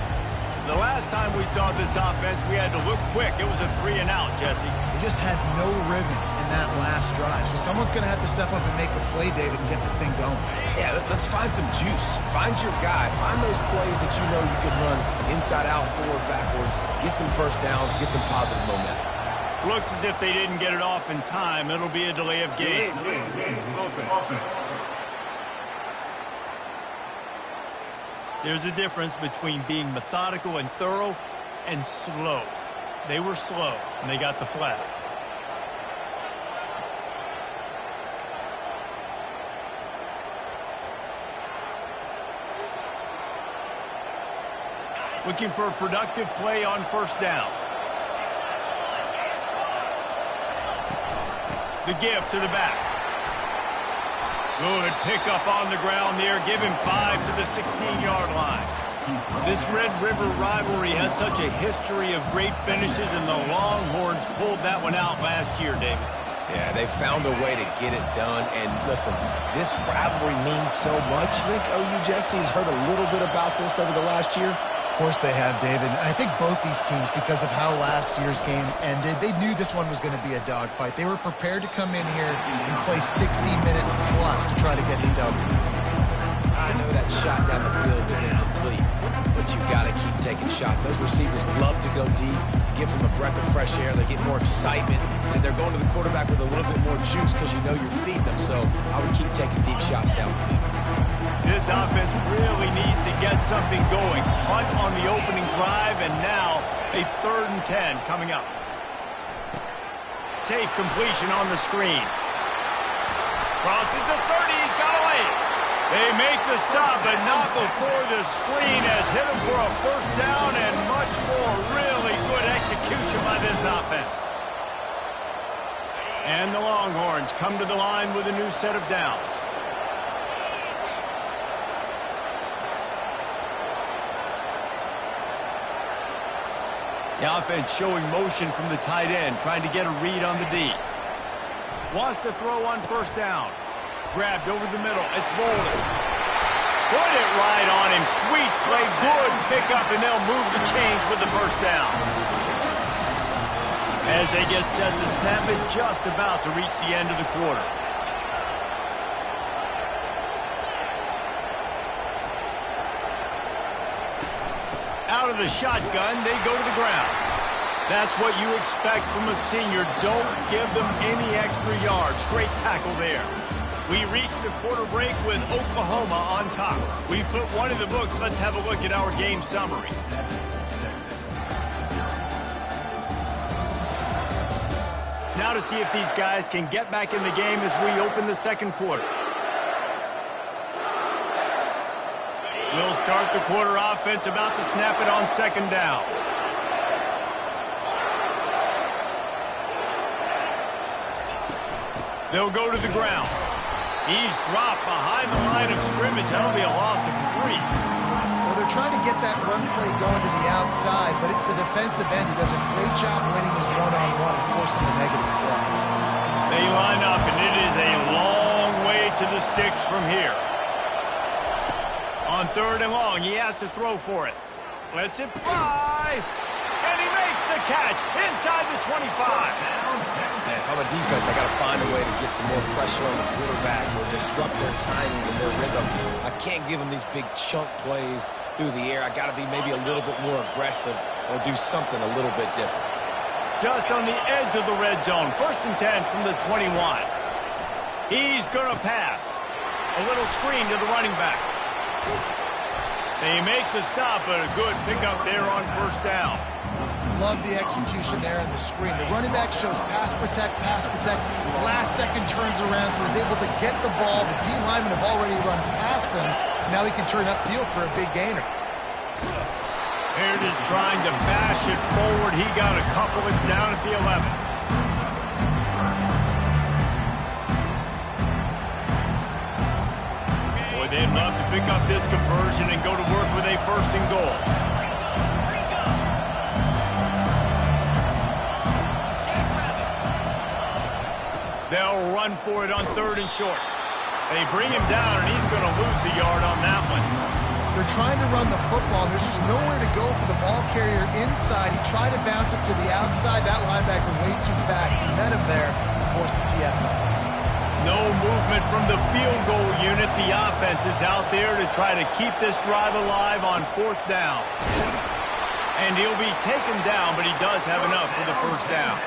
The last time we saw this offense, we had to look quick. It was a 3-and-out, Jesse. They just had no rhythm in that last drive. So someone's going to have to step up and make a play, David, and get this thing going. Yeah, let's find some juice. Find your guy. Find those plays that you know you can run inside out, forward, backwards. Get some first downs. Get some positive momentum. Looks as if they didn't get it off in time. It'll be a delay of game. There's a difference between being methodical and thorough and slow. They were slow, and they got the flag. Looking for a productive play on first down. The give to the back. Good pickup on the ground there. Give him 5 to the 16-yard line. This Red River rivalry has such a history of great finishes, and the Longhorns pulled that one out last year, David. Yeah, they found a way to get it done. And listen, this rivalry means so much. You think OU Jesse's heard a little bit about this over the last year? Of course they have, David. And I think both these teams, because of how last year's game ended, they knew this one was going to be a dogfight. They were prepared to come in here and play 60 minutes plus to try to get the W. I know that shot down the field was incomplete, but you got to keep taking shots. Those receivers love to go deep. It gives them a breath of fresh air. They get more excitement, and they're going to the quarterback with a little bit more juice because you know you're feeding them. So I would keep taking deep shots down the field. This offense really needs to get something going. Punt on the opening drive, and now a 3rd and 10 coming up. Safe completion on the screen. Crosses the 30, he's got away. They make the stop, but not before the screen has hit him for a first down and much more. Really good execution by this offense. And the Longhorns come to the line with a new set of downs. The offense showing motion from the tight end, trying to get a read on the D. Wants to throw on first down. Grabbed over the middle. It's Boulder. Put it right on him. Sweet play. Good pickup, and they'll move the chains with the first down. As they get set to snap it, just about to reach the end of the quarter. Out of the shotgun, they go to the ground. That's what you expect from a senior. Don't give them any extra yards. Great tackle there. We reach the quarter break with Oklahoma on top. We put one in the books. Let's have a look at our game summary. Now to see if these guys can get back in the game as we open the second quarter. We'll start the quarter offense, about to snap it on second down. They'll go to the ground. He's dropped behind the line of scrimmage. That'll be a loss of 3. Well, they're trying to get that run play going to the outside, but it's the defensive end who does a great job winning his one-on-one and forcing the negative play. They line up, and it is a long way to the sticks from here. On 3rd and long, he has to throw for it. Lets it fly, and he makes the catch inside the 25. Man, if I'm a defense, I got to find a way to get some more pressure on the quarterback or disrupt their timing and their rhythm. I can't give them these big chunk plays through the air. I got to be maybe a little bit more aggressive or do something a little bit different. Just on the edge of the red zone. 1st and 10 from the 21. He's going to pass. A little screen to the running back. They make the stop, but a good pickup there on first down. Love the execution there in the screen. The running back shows pass protect, pass protect. Last second turns around, so he's able to get the ball. The D linemen have already run past him. Now he can turn upfield for a big gainer. Here it is trying to bash it forward. He got a couple. It's down at the 11. Boy, they'd love to pick up this conversion and go to work with a first and goal. They'll run for it on 3rd and short. They bring him down, and he's going to lose a yard on that one. They're trying to run the football, and there's just nowhere to go for the ball carrier inside. He tried to bounce it to the outside. That linebacker way too fast. He met him there and forced the TFL. No movement from the field goal unit. The offense is out there to try to keep this drive alive on 4th down. And he'll be taken down, but he does have enough for the first down.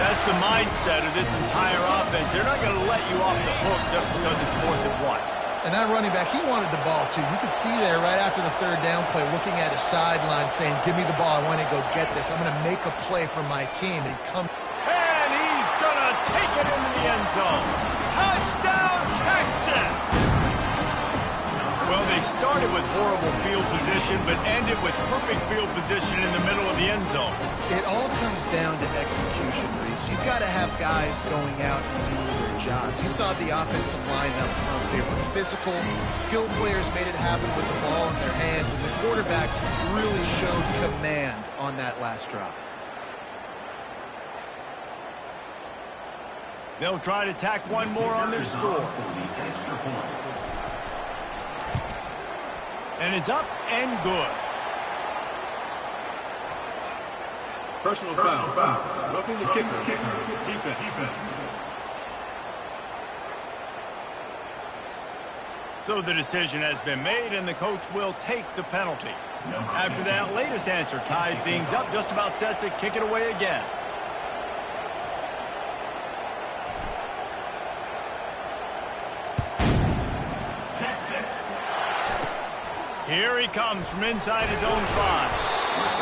That's the mindset of this entire offense. They're not going to let you off the hook just because it's 4th and 1. And that running back, he wanted the ball, too. You could see there right after the 3rd down play, looking at his sideline, saying, give me the ball. I want to go get this. I'm going to make a play for my team. And he comes. And he's going to take it into the end zone. Touchdown, Texas! Well, they started with horrible field position, but ended with perfect field position in the middle of the end zone. It all comes down to execution, Reese. You've got to have guys going out and doing their jobs. You saw the offensive line up front. They were physical. Skilled players made it happen with the ball in their hands, and the quarterback really showed command on that last drive. They'll try to tack one more on their score. And it's up and good. Personal foul. Roughing the kicker. Defense. So the decision has been made, and the coach will take the penalty. After that latest answer tied things up, just about set to kick it away again. Here he comes from inside his own 5.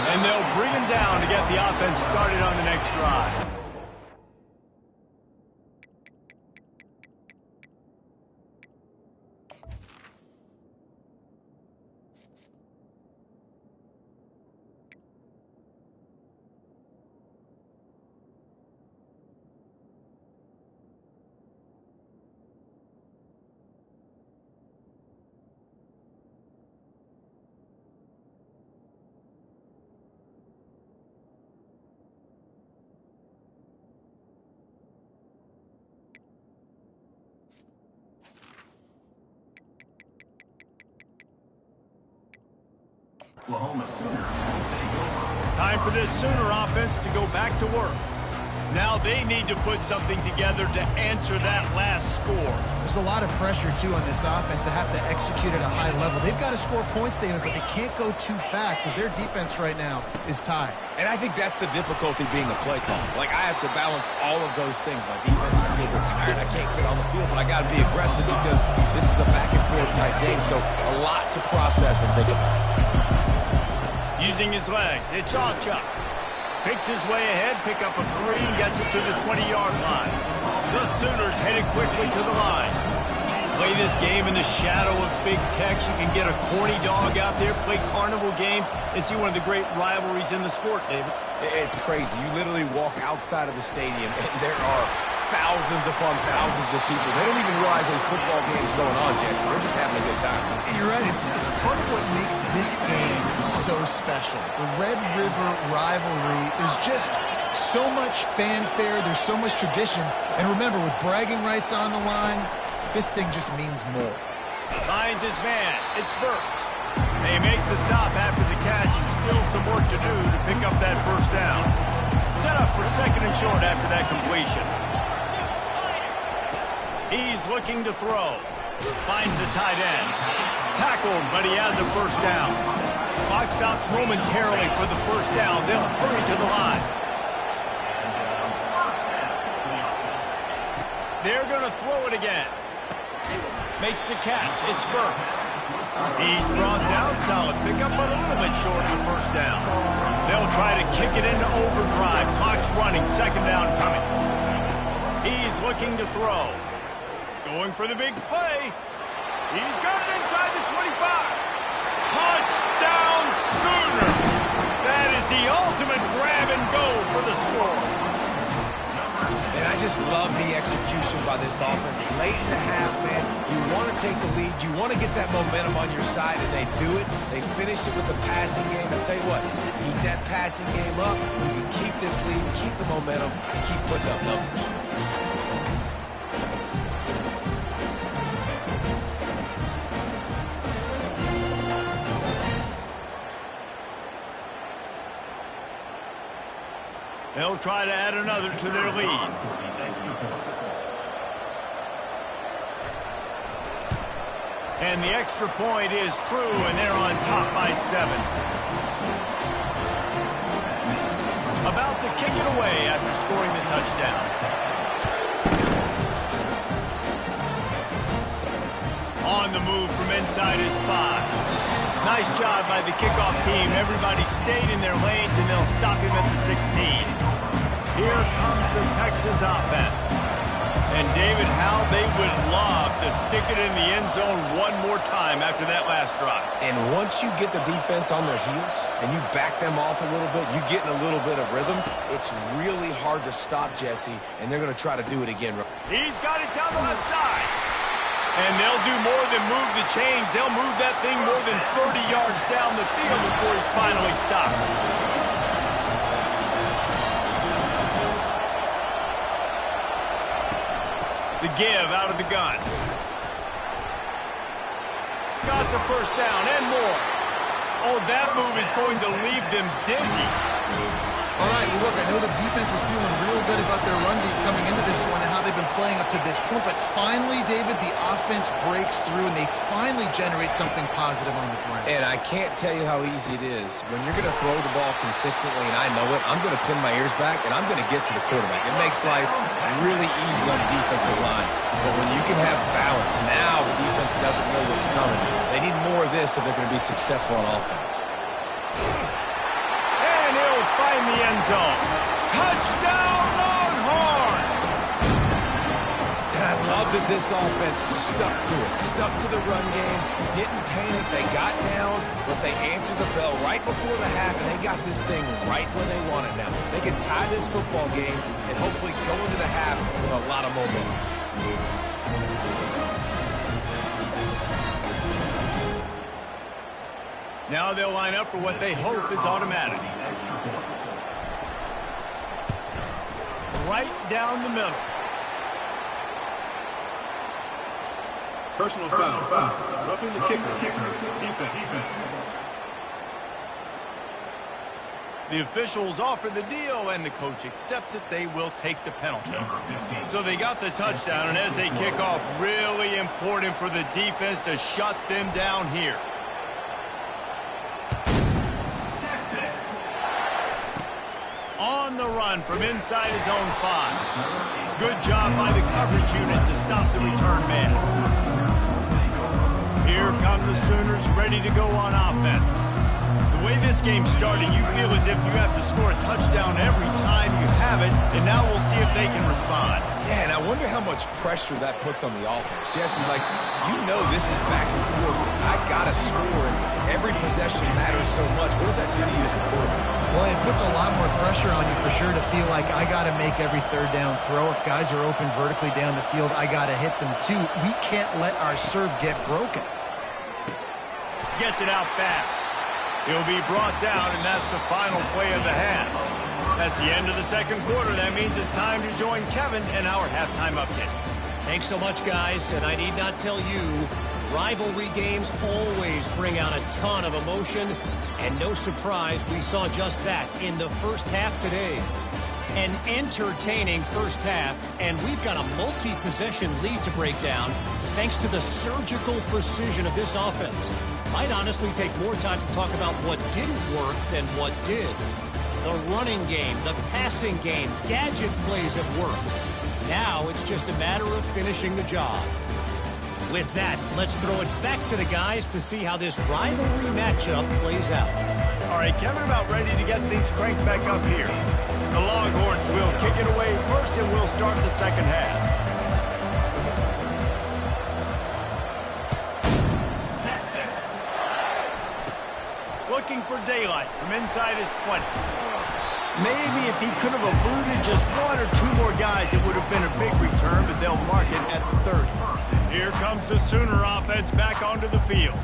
And they'll bring him down to get the offense started on the next drive. Time for this Sooner offense to go back to work. Now they need to put something together to answer that last score. There's a lot of pressure, too, on this offense to have to execute at a high level. They've got to score points, David, but they can't go too fast because their defense right now is tied. And I think that's the difficulty being a play call. Like, I have to balance all of those things. My defense is a little bit tired. I can't get on the field, but I got to be aggressive because this is a back-and-forth type game, so a lot to process and think about. Using his legs, it's Ocha. Picks his way ahead, pick up a 3, and gets it to the 20-yard line. The Sooners headed quickly to the line. Play this game in the shadow of Big Tex. You can get a corny dog out there, play carnival games, and see one of the great rivalries in the sport, David. It's crazy. You literally walk outside of the stadium, and there are thousands upon thousands of people. They don't even realize a football game's going on, Jesse. They're just having a good time. You're right. It's part of what makes this game so special. The Red River rivalry, there's just so much fanfare. There's so much tradition. And remember, with bragging rights on the line, this thing just means more. Finds his man. It's Burks. They make the stop after the catch, and still some work to do to pick up that first down. Set up for 2nd and short after that completion. He's looking to throw. Finds the tight end. Tackled, but he has a first down. Clock stops momentarily for the first down. They'll hurry to the line. They're going to throw it again. Makes the catch. It's Burks. He's brought down. Solid pickup, but a little bit short of the first down. They'll try to kick it into overdrive. Clock's running. 2nd down coming. He's looking to throw. Going for the big play. He's got it inside the 25. Touchdown Sooners. That is the ultimate grab and go for the score. I just love the execution by this offense. Late in the half, man, you want to take the lead. You want to get that momentum on your side, and they do it. They finish it with the passing game. I'll tell you what, keep that passing game up. You can keep this lead, keep the momentum, and keep putting up numbers. They'll try to add another to their lead. And the extra point is true, and they're on top by 7. About to kick it away after scoring the touchdown. On the move from inside his 5. Nice job by the kickoff team. Everybody stayed in their lanes, and they'll stop him at the 16. Here comes the Texas offense. And David, how they would love to stick it in the end zone one more time after that last drive. And once you get the defense on their heels and you back them off a little bit, you get in a little bit of rhythm, it's really hard to stop Jesse, and they're going to try to do it again. He's got it down the left side. And they'll do more than move the chains. They'll move that thing more than 30 yards down the field before he's finally stopped. The give out of the gun. Got the first down and more. Oh, that move is going to leave them dizzy. All right, well, look, I know the defense was feeling real good about their run deep coming into this one and how they've been playing up to this point, but finally, David, the offense breaks through and they finally generate something positive on the ground. And I can't tell you how easy it is. When you're going to throw the ball consistently, and I know it, I'm going to pin my ears back and I'm going to get to the quarterback. It makes life really easy on the defensive line. But when you can have balance, now the defense doesn't know what's coming. They need more of this if they're going to be successful on offense. Find the end zone. Touchdown, Longhorns! And I love that this offense stuck to it, stuck to the run game, didn't panic. They got down, but they answered the bell right before the half, and they got this thing right where they want it now. They can tie this football game and hopefully go into the half with a lot of momentum. Now they'll line up for what they hope is automatic. Right down the middle. Personal foul. Roughing the kicker. Defense. The officials offer the deal, and the coach accepts it. They will take the penalty. So they got the touchdown, and as they kick off, really important for the defense to shut them down here. On the run from inside his own 5. Good job by the coverage unit to stop the return man. Here come the Sooners ready to go on offense. The way this game started, you feel as if you have to score a touchdown every time you have it, and now we'll see if they can respond. Yeah, and I wonder how much pressure that puts on the offense. Jesse, like, you know this is back and forth. I got to score, and every possession matters so much. What does that do to you as a quarterback? Well, it puts a lot more pressure on you for sure to feel like I got to make every third down throw. If guys are open vertically down the field, I got to hit them too. We can't let our serve get broken. Gets it out fast. He'll be brought down, and that's the final play of the half. That's the end of the second quarter. That means it's time to join Kevin in our halftime update. Thanks so much, guys, and I need not tell you, rivalry games always bring out a ton of emotion, and no surprise, we saw just that in the first half today. An entertaining first half, and we've got a multi-possession lead to break down thanks to the surgical precision of this offense. Might honestly take more time to talk about what didn't work than what did. The running game, the passing game, gadget plays have worked. Now it's just a matter of finishing the job. With that, let's throw it back to the guys to see how this rivalry matchup plays out. All right, Kevin, about ready to get things cranked back up here. The Longhorns will kick it away first, and we'll start the second half. Looking for daylight from inside his 20. Maybe if he could have eluded just one or two more guys, it would have been a big return, but they'll mark it at the 30. Here comes the Sooner offense back onto the field.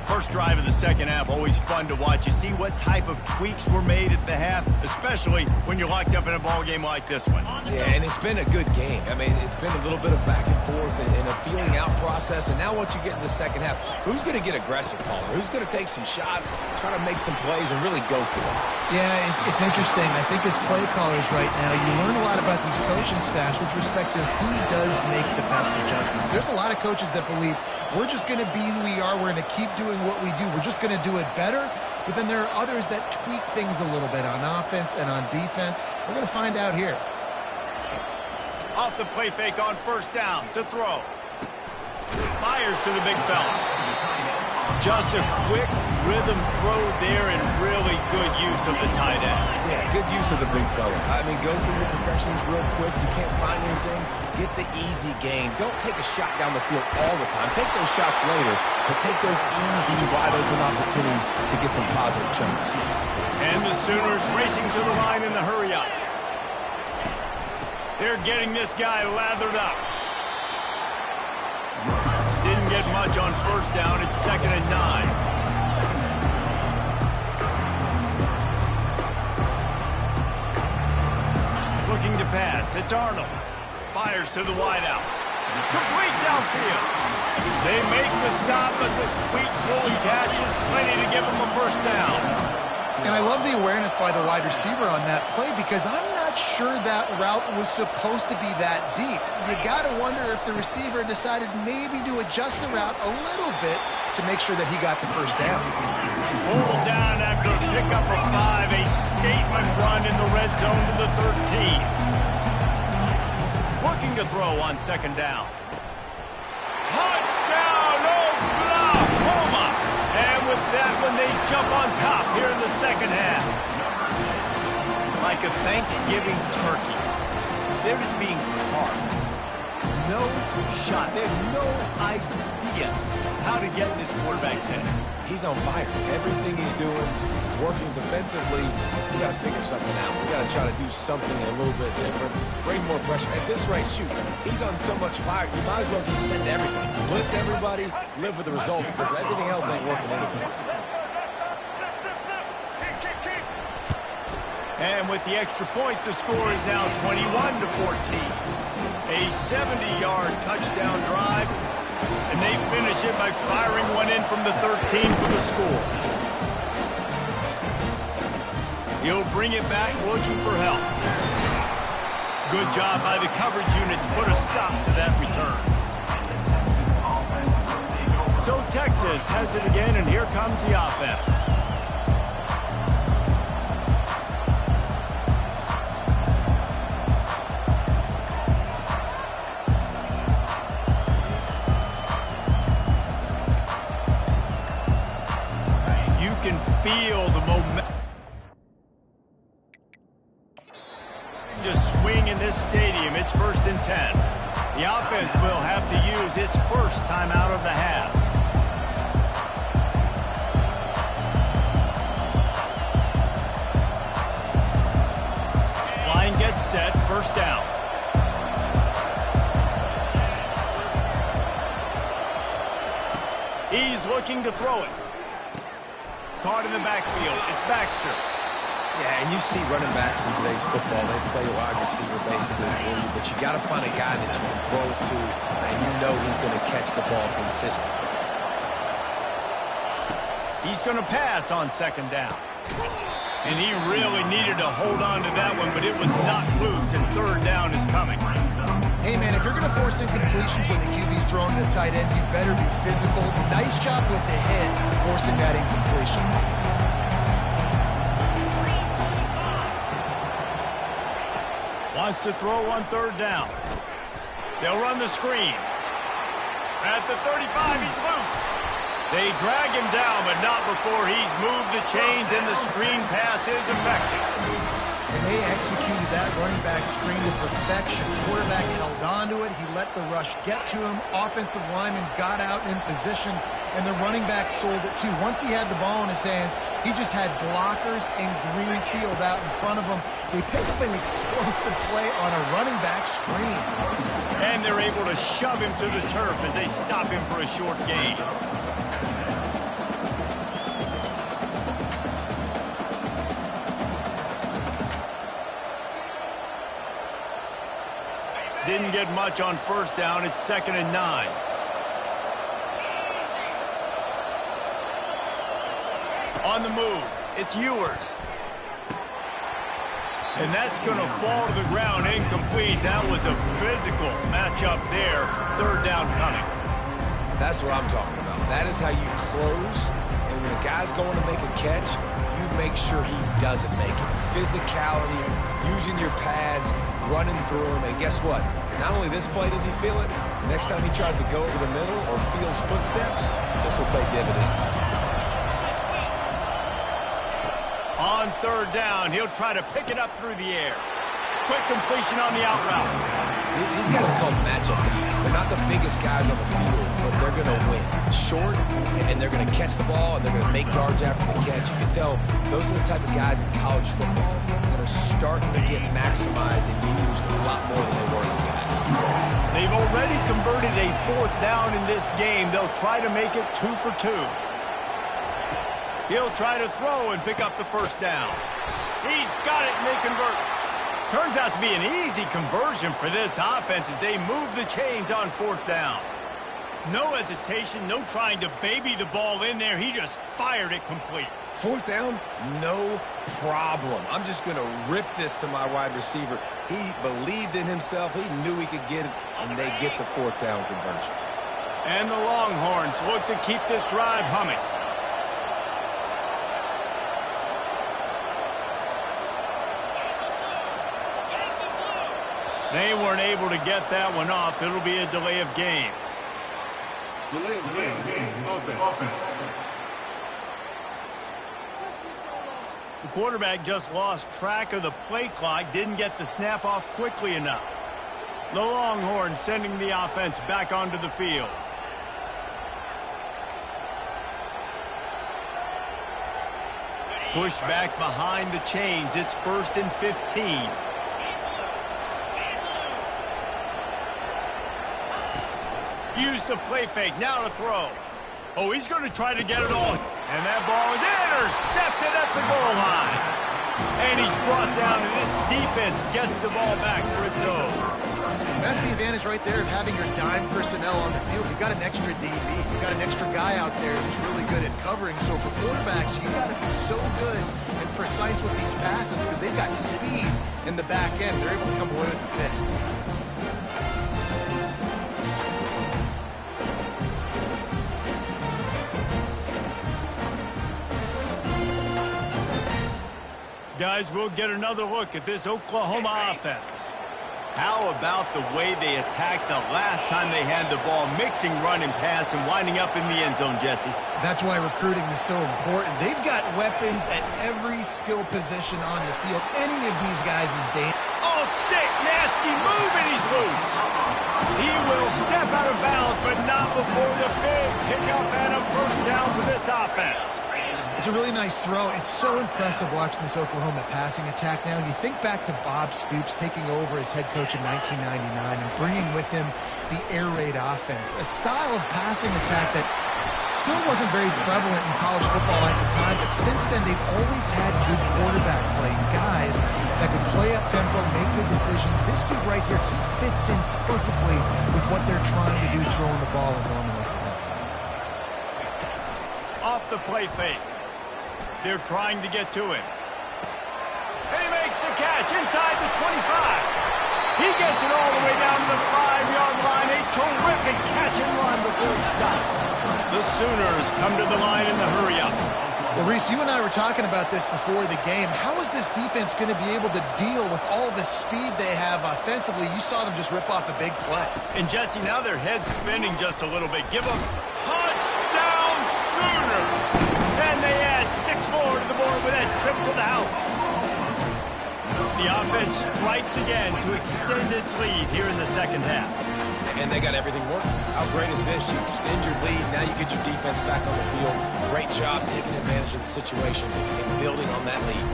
First drive of the second half, always fun to watch. You see what type of tweaks were made at the half, especially when you're locked up in a ball game like this one. Yeah, and it's been a good game. I mean, it's been a little bit of back and forth and a feeling out process. And now once you get in the second half, who's going to get aggressive, Palmer? Who's going to take some shots, try to make some plays, and really go for it? Yeah, it's interesting. I think as play callers right now, you learn a lot about these coaching staffs with respect to who does make the best adjustments. There's a lot of coaches that believe we're just going to be who we are. We're going to keep doing what we do. We're just going to do it better. But then there are others that tweak things a little bit on offense and on defense. We're going to find out here. Off the play fake on first down to throw. Fires to the big fella. Just a quick rhythm throw there and really good use of the tight end. Yeah, good use of the big fella. I mean, go through your progressions real quick. You can't find anything. Get the easy gain. Don't take a shot down the field all the time. Take those shots later, but take those easy, wide-open opportunities to get some positive chunks. And the Sooners racing to the line in the hurry-up. They're getting this guy lathered up. Didn't get much on first down. It's 2nd and 9. Looking to pass. It's Arnold. Fires to the wideout. Complete downfield. They make the stop, but the sweet rolling catch is plenty to give them a first down. And I love the awareness by the wide receiver on that play because I'm not sure that route was supposed to be that deep. You got to wonder if the receiver decided maybe to adjust the route a little bit to make sure that he got the first down. Pulled down after a pickup of 5, a statement run in the red zone to the 13. Looking to throw on 2nd down. Touchdown, Oklahoma! And with that one, they jump on top here in the second half. Like a Thanksgiving turkey. They're just being carved. No shot. They have no idea how to get in this quarterback's head. He's on fire. Everything he's doing is working defensively. We got to figure something out. We got to try to do something a little bit different. Bring more pressure. At this rate, shoot, he's on so much fire. You might as well just send everybody. Blitz everybody, live with the results, because everything else ain't working anyways. And with the extra point, the score is now 21-14. A 70-yard touchdown drive. And they finish it by firing one in from the 13 for the score. He'll bring it back looking for help. Good job by the coverage unit to put a stop to that return. So Texas has it again, and here comes the offense. Feel the momentum to swing in this stadium. It's 1st and 10. The offense will have to use its first timeout of the half. Line gets set. 1st down. He's looking to throw it. Caught in the backfield. It's Baxter. Yeah, and you see running backs in today's football, they play a wide receiver basically for you, but you got to find a guy that you can throw it to, and you know he's going to catch the ball consistently. He's going to pass on 2nd down. And he really needed to hold on to that one, but it was not loose, and 3rd down is coming. Hey, man, if you're going to force incompletions when the QB's throwing to the tight end, you better be physical. Nice job with the hit, forcing that incompletion. Wants to throw on 3rd down. They'll run the screen. At the 35, he's loose. They drag him down, but not before he's moved the chains, and the screen pass is effective. and they executed that running back screen to perfection. Quarterback held on to it. He let the rush get to him. Offensive lineman got out in position, and the running back sold it too. Once he had the ball in his hands, he just had blockers and green field out in front of him. They picked up an explosive play on a running back screen. And they're able to shove him to the turf as they stop him for a short gain. Didn't get much on first down. It's 2nd and 9. On the move, it's Ewers. And that's going to fall to the ground incomplete. That was a physical matchup there. 3rd down coming. That's what I'm talking about. That is how you close. And when a guy's going to make a catch, you make sure he doesn't make it. Physicality, using your pads, running through him. And guess what? Not only this play does he feel it, next time he tries to go over the middle or feels footsteps, this will pay dividends. On 3rd down, he'll try to pick it up through the air. Quick completion on the out route. These guys are called matchup guys. They're not the biggest guys on the field, but they're going to win. Short, and they're going to catch the ball, and they're going to make yards after the catch. You can tell those are the type of guys in college football that are starting to get maximized and used a lot more than they were in the past. They've already converted a 4th down in this game. They'll try to make it 2 for 2. He'll try to throw and pick up the 1st down. He's got it, and they convert. Turns out to be an easy conversion for this offense as they move the chains on 4th down. No hesitation, no trying to baby the ball in there. He just fired it complete. 4th down, no problem. I'm just going to rip this to my wide receiver. He believed in himself. He knew he could get it, and they get the 4th down conversion. And the Longhorns look to keep this drive humming. They weren't able to get that one off. It'll be a delay of game. Delay of game. Offense. The quarterback just lost track of the play clock, didn't get the snap off quickly enough. The Longhorns sending the offense back onto the field. Pushed back behind the chains. It's 1st and 15. Use the play fake, now to throw. Oh, he's going to try to get it all. And that ball is intercepted at the goal line. And he's brought down, and this defense gets the ball back for its own. That's the advantage right there of having your dime personnel on the field. You've got an extra DB. You've got an extra guy out there who's really good at covering. So for quarterbacks, you got to be so good and precise with these passes because they've got speed in the back end. They're able to come away with the pick. Guys, we'll get another look at this Oklahoma offense. How about the way they attacked the last time they had the ball, mixing run and pass and winding up in the end zone, Jesse? That's why recruiting is so important. They've got weapons at every skill position on the field. Any of these guys is dangerous. Oh, sick, nasty move, and he's loose. He will step out of bounds, but not before the big pickup and a 1st down for this offense. It's a really nice throw. It's so impressive watching this Oklahoma passing attack now. You think back to Bob Stoops taking over as head coach in 1999 and bringing with him the air raid offense, a style of passing attack that still wasn't very prevalent in college football at the time, but since then they've always had good quarterback play, guys that could play up tempo, make good decisions. This dude right here, he fits in perfectly with what they're trying to do throwing the ball in Norman, Oklahoma. Off the play fake. They're trying to get to him. And he makes the catch inside the 25. He gets it all the way down to the 5-yard line. A terrific catch and run before he stops. The Sooners come to the line in the hurry-up. Well, Reese, you and I were talking about this before the game. How is this defense going to be able to deal with all the speed they have offensively? You saw them just rip off a big play. And, Jesse, now their head's spinning just a little bit. Give them touchdown Sooners. And they add 6 more to the board with that trip to the house. The offense strikes again to extend its lead here in the second half. And they got everything working. How great is this? You extend your lead, now you get your defense back on the field. Great job taking advantage of the situation and building on that lead.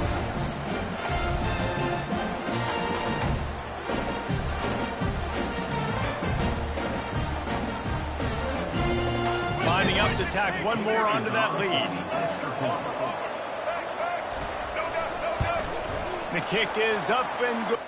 Lining up to tack one more onto that lead. The kick is up and good.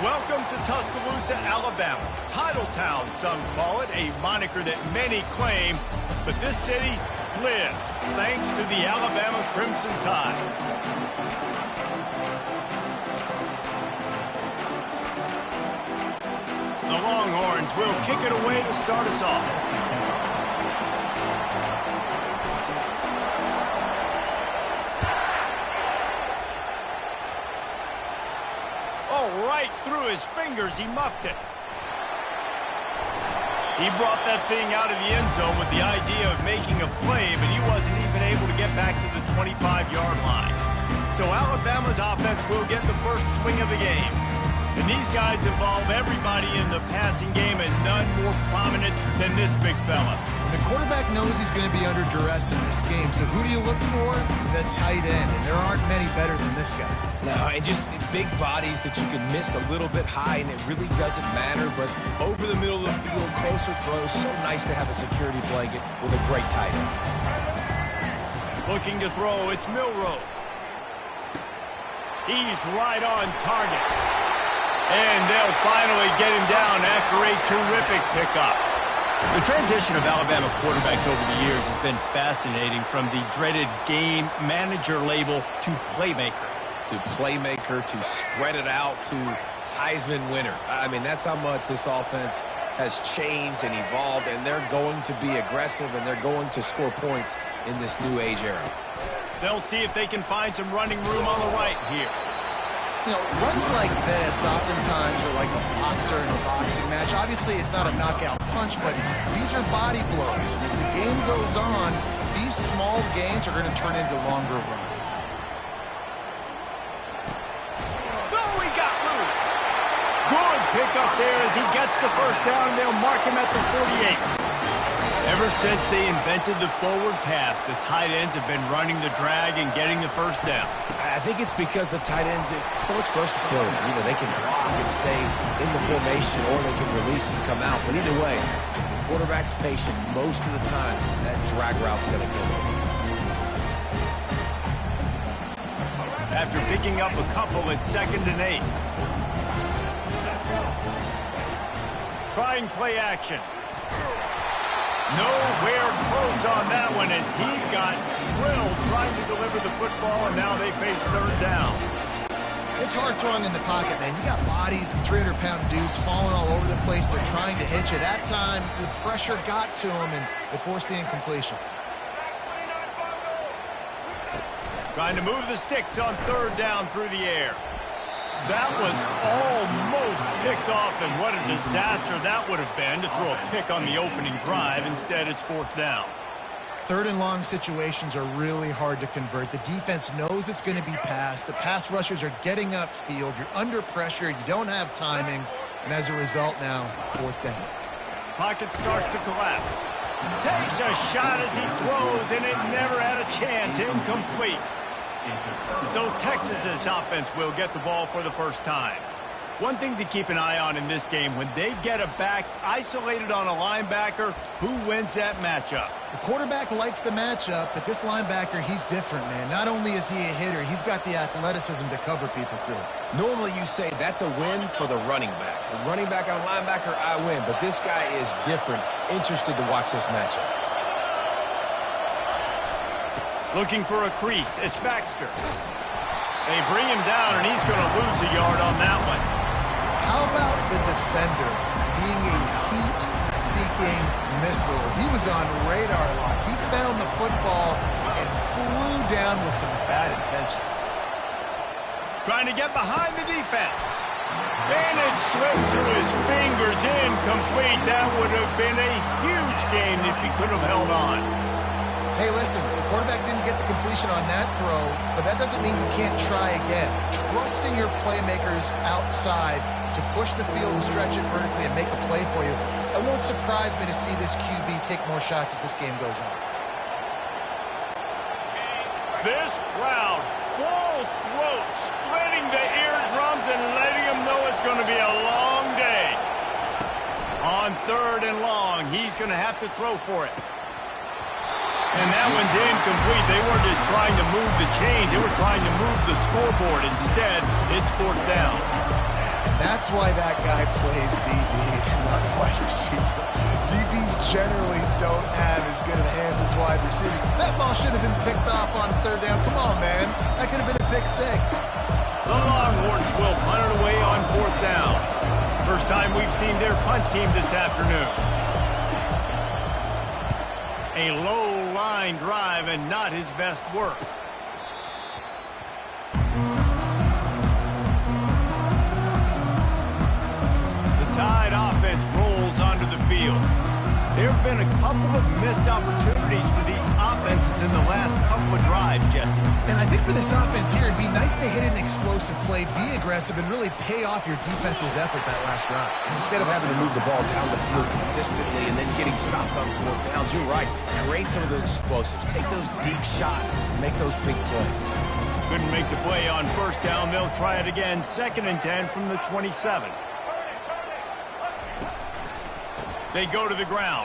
Welcome to Tuscaloosa, Alabama. Titletown, some call it, a moniker that many claim, but this city lives thanks to the Alabama Crimson Tide. The Longhorns will kick it away to start us off. Right through his fingers, he muffed it. He brought that thing out of the end zone with the idea of making a play, but he wasn't even able to get back to the 25-yard line. So Alabama's offense will get the first swing of the game. And these guys involve everybody in the passing game, and none more prominent than this big fella. The quarterback knows he's going to be under duress in this game, so who do you look for? The tight end, and there aren't many better than this guy. No, and just big bodies that you can miss a little bit high, and it really doesn't matter, but over the middle of the field, closer throws, so nice to have a security blanket with a great tight end. Looking to throw, it's Milroe. He's right on target. And they'll finally get him down after a terrific pickup. The transition of Alabama quarterbacks over the years has been fascinating, from the dreaded game manager label to playmaker. To playmaker, to spread it out, to Heisman winner. I mean, that's how much this offense has changed and evolved, and they're going to be aggressive, and they're going to score points in this new age era. They'll see if they can find some running room on the right here. You know, runs like this oftentimes are like a boxer in a boxing match. Obviously, it's not a knockout punch, but these are body blows. And as the game goes on, these small gains are going to turn into longer runs. Oh, he got loose. Good pick up there as he gets the first down, and they'll mark him at the 48. Ever since they invented the forward pass, the tight ends have been running the drag and getting the first down. I think it's because the tight ends is so much versatility. You know, they can block and stay in the formation, or they can release and come out. But either way, if the quarterback's patient most of the time, that drag route's going to go over. After picking up a couple, it's 2nd and 8. Trying play action. Nowhere close on that one as he got drilled trying to deliver the football, and now they face 3rd down. It's hard throwing in the pocket, man. You got bodies and 300-pound dudes falling all over the place. They're trying to hit you. That time, the pressure got to them, and it forced the incompletion. Trying to move the sticks on 3rd down through the air. That was almost picked off, and what a disaster that would have been to throw a pick on the opening drive. Instead, it's 4th down. 3rd and long situations are really hard to convert. The defense knows it's going to be passed. The pass rushers are getting upfield. You're under pressure. You don't have timing. And as a result now, 4th down. Pocket starts to collapse. Takes a shot as he throws, and it never had a chance. Incomplete. So Texas's offense will get the ball for the first time. One thing to keep an eye on in this game, when they get a back isolated on a linebacker, who wins that matchup? The quarterback likes the matchup, but this linebacker, he's different, man. Not only is he a hitter, he's got the athleticism to cover people, too. Normally you say that's a win for the running back. The running back on a linebacker, I win. But this guy is different. Interested to watch this matchup. Looking for a crease. It's Baxter. They bring him down, and he's going to lose a yard on that one. How about the defender being a heat-seeking missile? He was on radar lock. He found the football and flew down with some bad intentions. Trying to get behind the defense. And it slips through his fingers. Incomplete. That would have been a huge game if he could have held on. Hey, listen, the quarterback didn't get the completion on that throw, but that doesn't mean you can't try again. Trusting your playmakers outside to push the field and stretch it vertically and make a play for you. It won't surprise me to see this QB take more shots as this game goes on. This crowd, full throat, splitting the eardrums and letting them know it's going to be a long day. On 3rd and long, he's going to have to throw for it. And that one's incomplete. They weren't just trying to move the chains. They were trying to move the scoreboard. Instead, it's 4th down. That's why that guy plays DB, not wide receiver. DBs generally don't have as good of hands as wide receivers. That ball should have been picked off on 3rd down. Come on, man. That could have been a pick 6. The Longhorns will punt it away on 4th down. First time we've seen their punt team this afternoon. A low-line drive and not his best work. The Tide offense rolls onto the field. There have been a couple of missed opportunities for these offenses in the last couple of drives, Jesse. And I think for this offense here, it'd be nice to hit an explosive play, be aggressive, and really pay off your defense's effort that last drive. And instead of having to move the ball down the field consistently and then getting stopped on 4th downs, you're right. Create some of those explosives. Take those deep shots. Make those big plays. Couldn't make the play on 1st down. They'll try it again. 2nd and 10 from the 27. They go to the ground.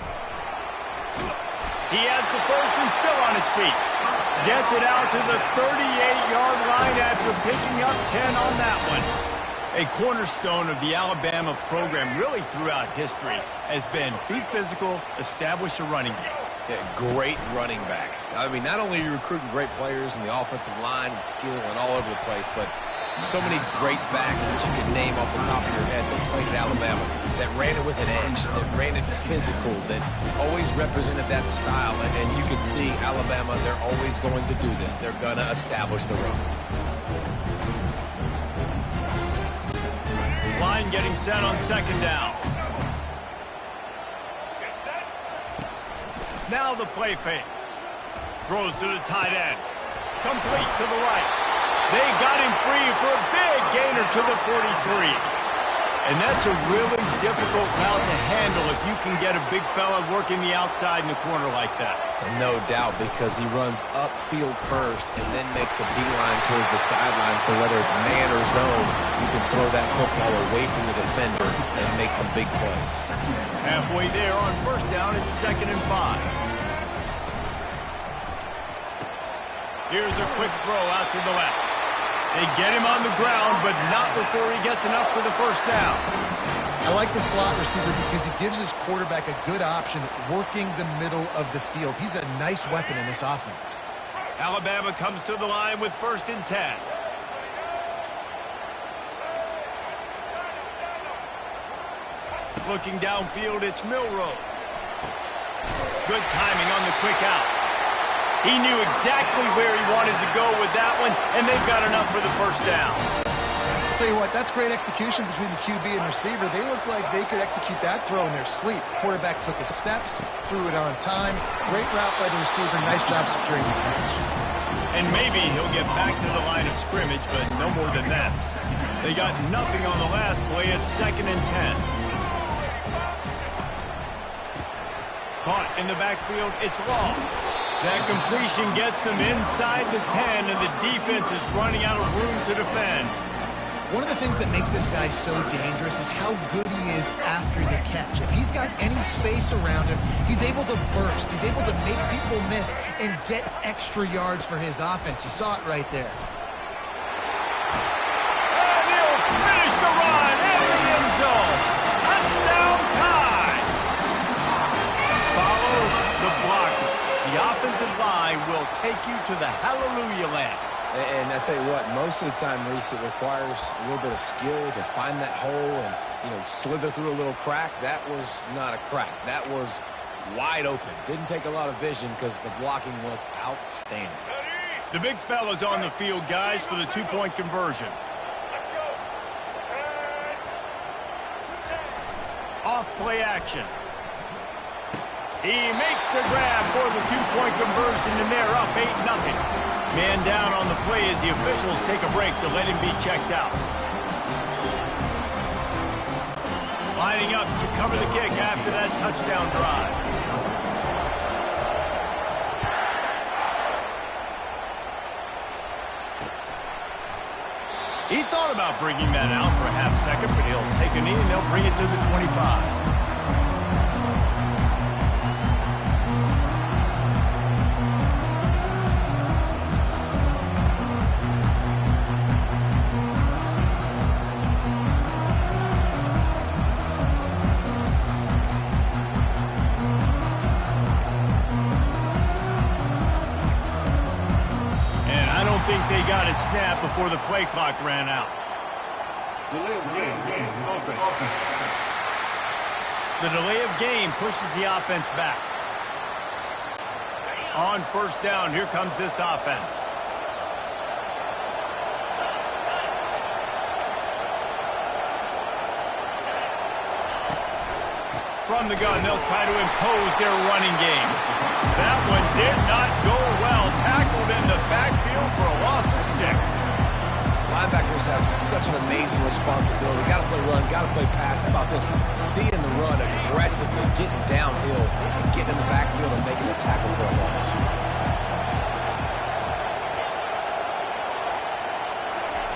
He has the first and still on his feet. Gets it out to the 38-yard line after picking up 10 on that one. A cornerstone of the Alabama program really throughout history has been be physical, establish a running game. Yeah, great running backs. I mean, not only are you recruiting great players in the offensive line and skill and all over the place, but so many great backs that you can name off the top of your head that played at Alabama, that ran it with an edge, that ran it physical, that always represented that style. And you can see Alabama, they're always going to do this. They're going to establish the run. Line getting set on second down. Now the play fake. Throws to the tight end. Complete to the right. They got him free for a big gainer to the 43. And that's a really difficult route to handle if you can get a big fella working the outside in the corner like that. And no doubt, because he runs upfield first and then makes a beeline towards the sideline. So whether it's man or zone, you can throw that football away from the defender and make some big plays. Halfway there on first down, it's 2nd and 5. Here's a quick throw out to the left. They get him on the ground, but not before he gets enough for the first down. I like the slot receiver because he gives his quarterback a good option working the middle of the field. He's a nice weapon in this offense. Alabama comes to the line with 1st and 10. Looking downfield, it's Milroe. Good timing on the quick out. He knew exactly where he wanted to go with that one, and they've got enough for the first down. I'll tell you what, that's great execution between the QB and receiver. They look like they could execute that throw in their sleep. The quarterback took his steps, threw it on time. Great route by the receiver. Nice job securing the catch. And maybe he'll get back to the line of scrimmage, but no more than that. They got nothing on the last play. It's 2nd and 10. Caught in the backfield. It's Long. That completion gets them inside the 10, and the defense is running out of room to defend. One of the things that makes this guy so dangerous is how good he is after the catch. If he's got any space around him, he's able to burst. He's able to make people miss and get extra yards for his offense. You saw it right there. And he'll finish the run in the end zone. Touchdown time. Follow the blockers. The offensive line will take you to the hallelujah land. And I tell you what, most of the time, Reese, it requires a little bit of skill to find that hole and, slither through a little crack. That was not a crack. That was wide open. Didn't take a lot of vision because the blocking was outstanding. The big fella's on the field, guys, for the two-point conversion. Off play action. He makes the grab for the two-point conversion, and they're up 8-0. Man down on the play as the officials take a break to let him be checked out. Lining up to cover the kick after that touchdown drive. He thought about bringing that out for a half second, but he'll take a knee and they'll bring it to the 25. They got it snapped before the play clock ran out. Delay of game, offense. The delay of game pushes the offense back. On first down, here comes this offense. From the gun, they'll try to impose their running game. That one did not go well. Tackled in the backfield for a loss of 6. Linebackers have such an amazing responsibility. Got to play run, got to play pass. How about this? Seeing the run aggressively, getting downhill, and getting in the backfield and making a tackle for a loss.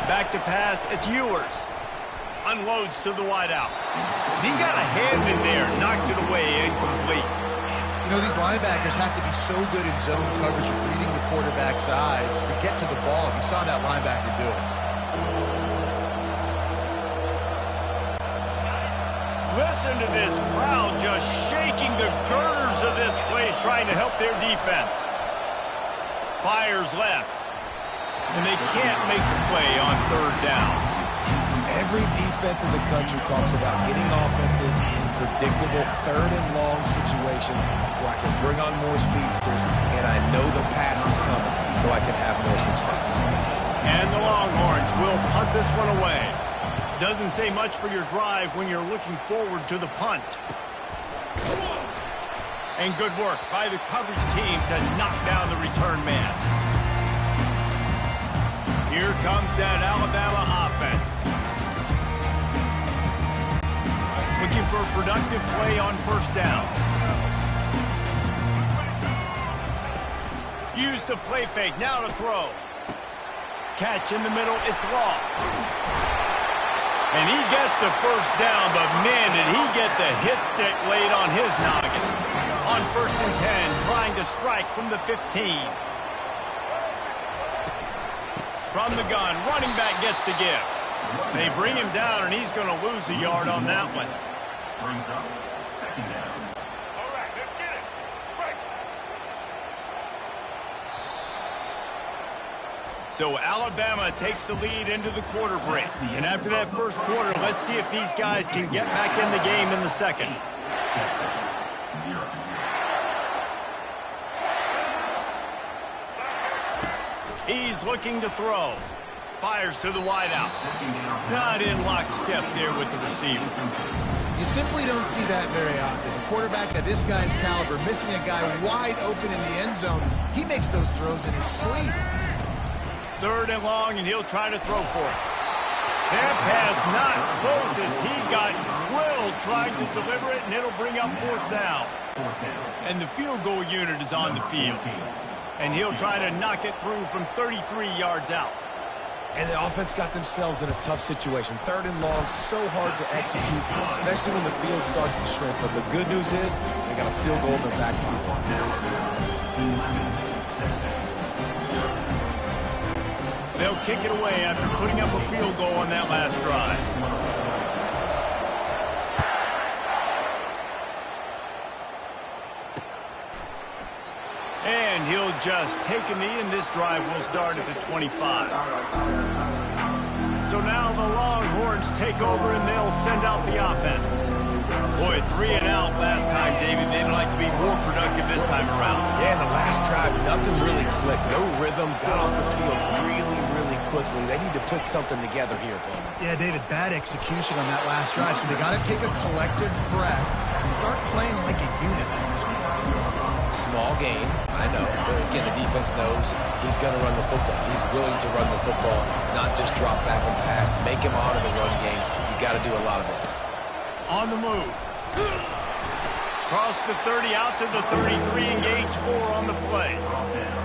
Back to pass, it's Ewers. Unloads to the wideout. He got a hand in there, knocks it away, incomplete. These linebackers have to be so good in zone coverage, reading the quarterback's eyes to get to the ball. You saw that linebacker do it. Listen to this crowd just shaking the girders of this place, trying to help their defense. Fires left, and they can't make the play on third down. Every defense in the country talks about getting offenses in predictable third and long situations where I can bring on more speedsters and I know the pass is coming so I can have more success. And the Longhorns will punt this one away. Doesn't say much for your drive when you're looking forward to the punt. And good work by the coverage team to knock down the return man. Here comes that Alabama offense. Looking for a productive play on first down. Use the play fake, now to throw. Catch in the middle, it's Law. And he gets the first down, but man, did he get the hit stick laid on his noggin. On 1st and 10, trying to strike from the 15. From the gun, running back gets to give. They bring him down, and he's going to lose a yard on that one. Brings up second down. All right, let's get it. Right. So Alabama takes the lead into the quarter break. And after that first quarter, let's see if these guys can get back in the game in the second. Texas, 0. He's looking to throw. Fires to the wideout. Not in lockstep there with the receiver. You simply don't see that very often. A quarterback of this guy's caliber missing a guy wide open in the end zone. He makes those throws in his sleep. 3rd and long, and he'll try to throw for it. That pass not close as he got drilled trying to deliver it, and it'll bring up 4th down. And the field goal unit is on the field. And he'll try to knock it through from 33 yards out. And the offense got themselves in a tough situation. 3rd and long, so hard to execute, especially when the field starts to shrink. But the good news is they got a field goal in their back pocket. They'll kick it away after putting up a field goal on that last drive. And he'll just take a knee, and this drive will start at the 25. So now the Longhorns take over, and they'll send out the offense. Boy, 3 and out last time, David. They'd like to be more productive this time around. Yeah, in the last drive, nothing really clicked. No rhythm, got off the field really quickly. They need to put something together here, Paul. Yeah, David, bad execution on that last drive, so they got to take a collective breath and start playing like a unit on this one. Small game, I know, but again, the defense knows he's going to run the football. He's willing to run the football, not just drop back and pass, make him honor the run game. You got to do a lot of this. On the move. Cross the 30 out to the 33, engage 4 on the play.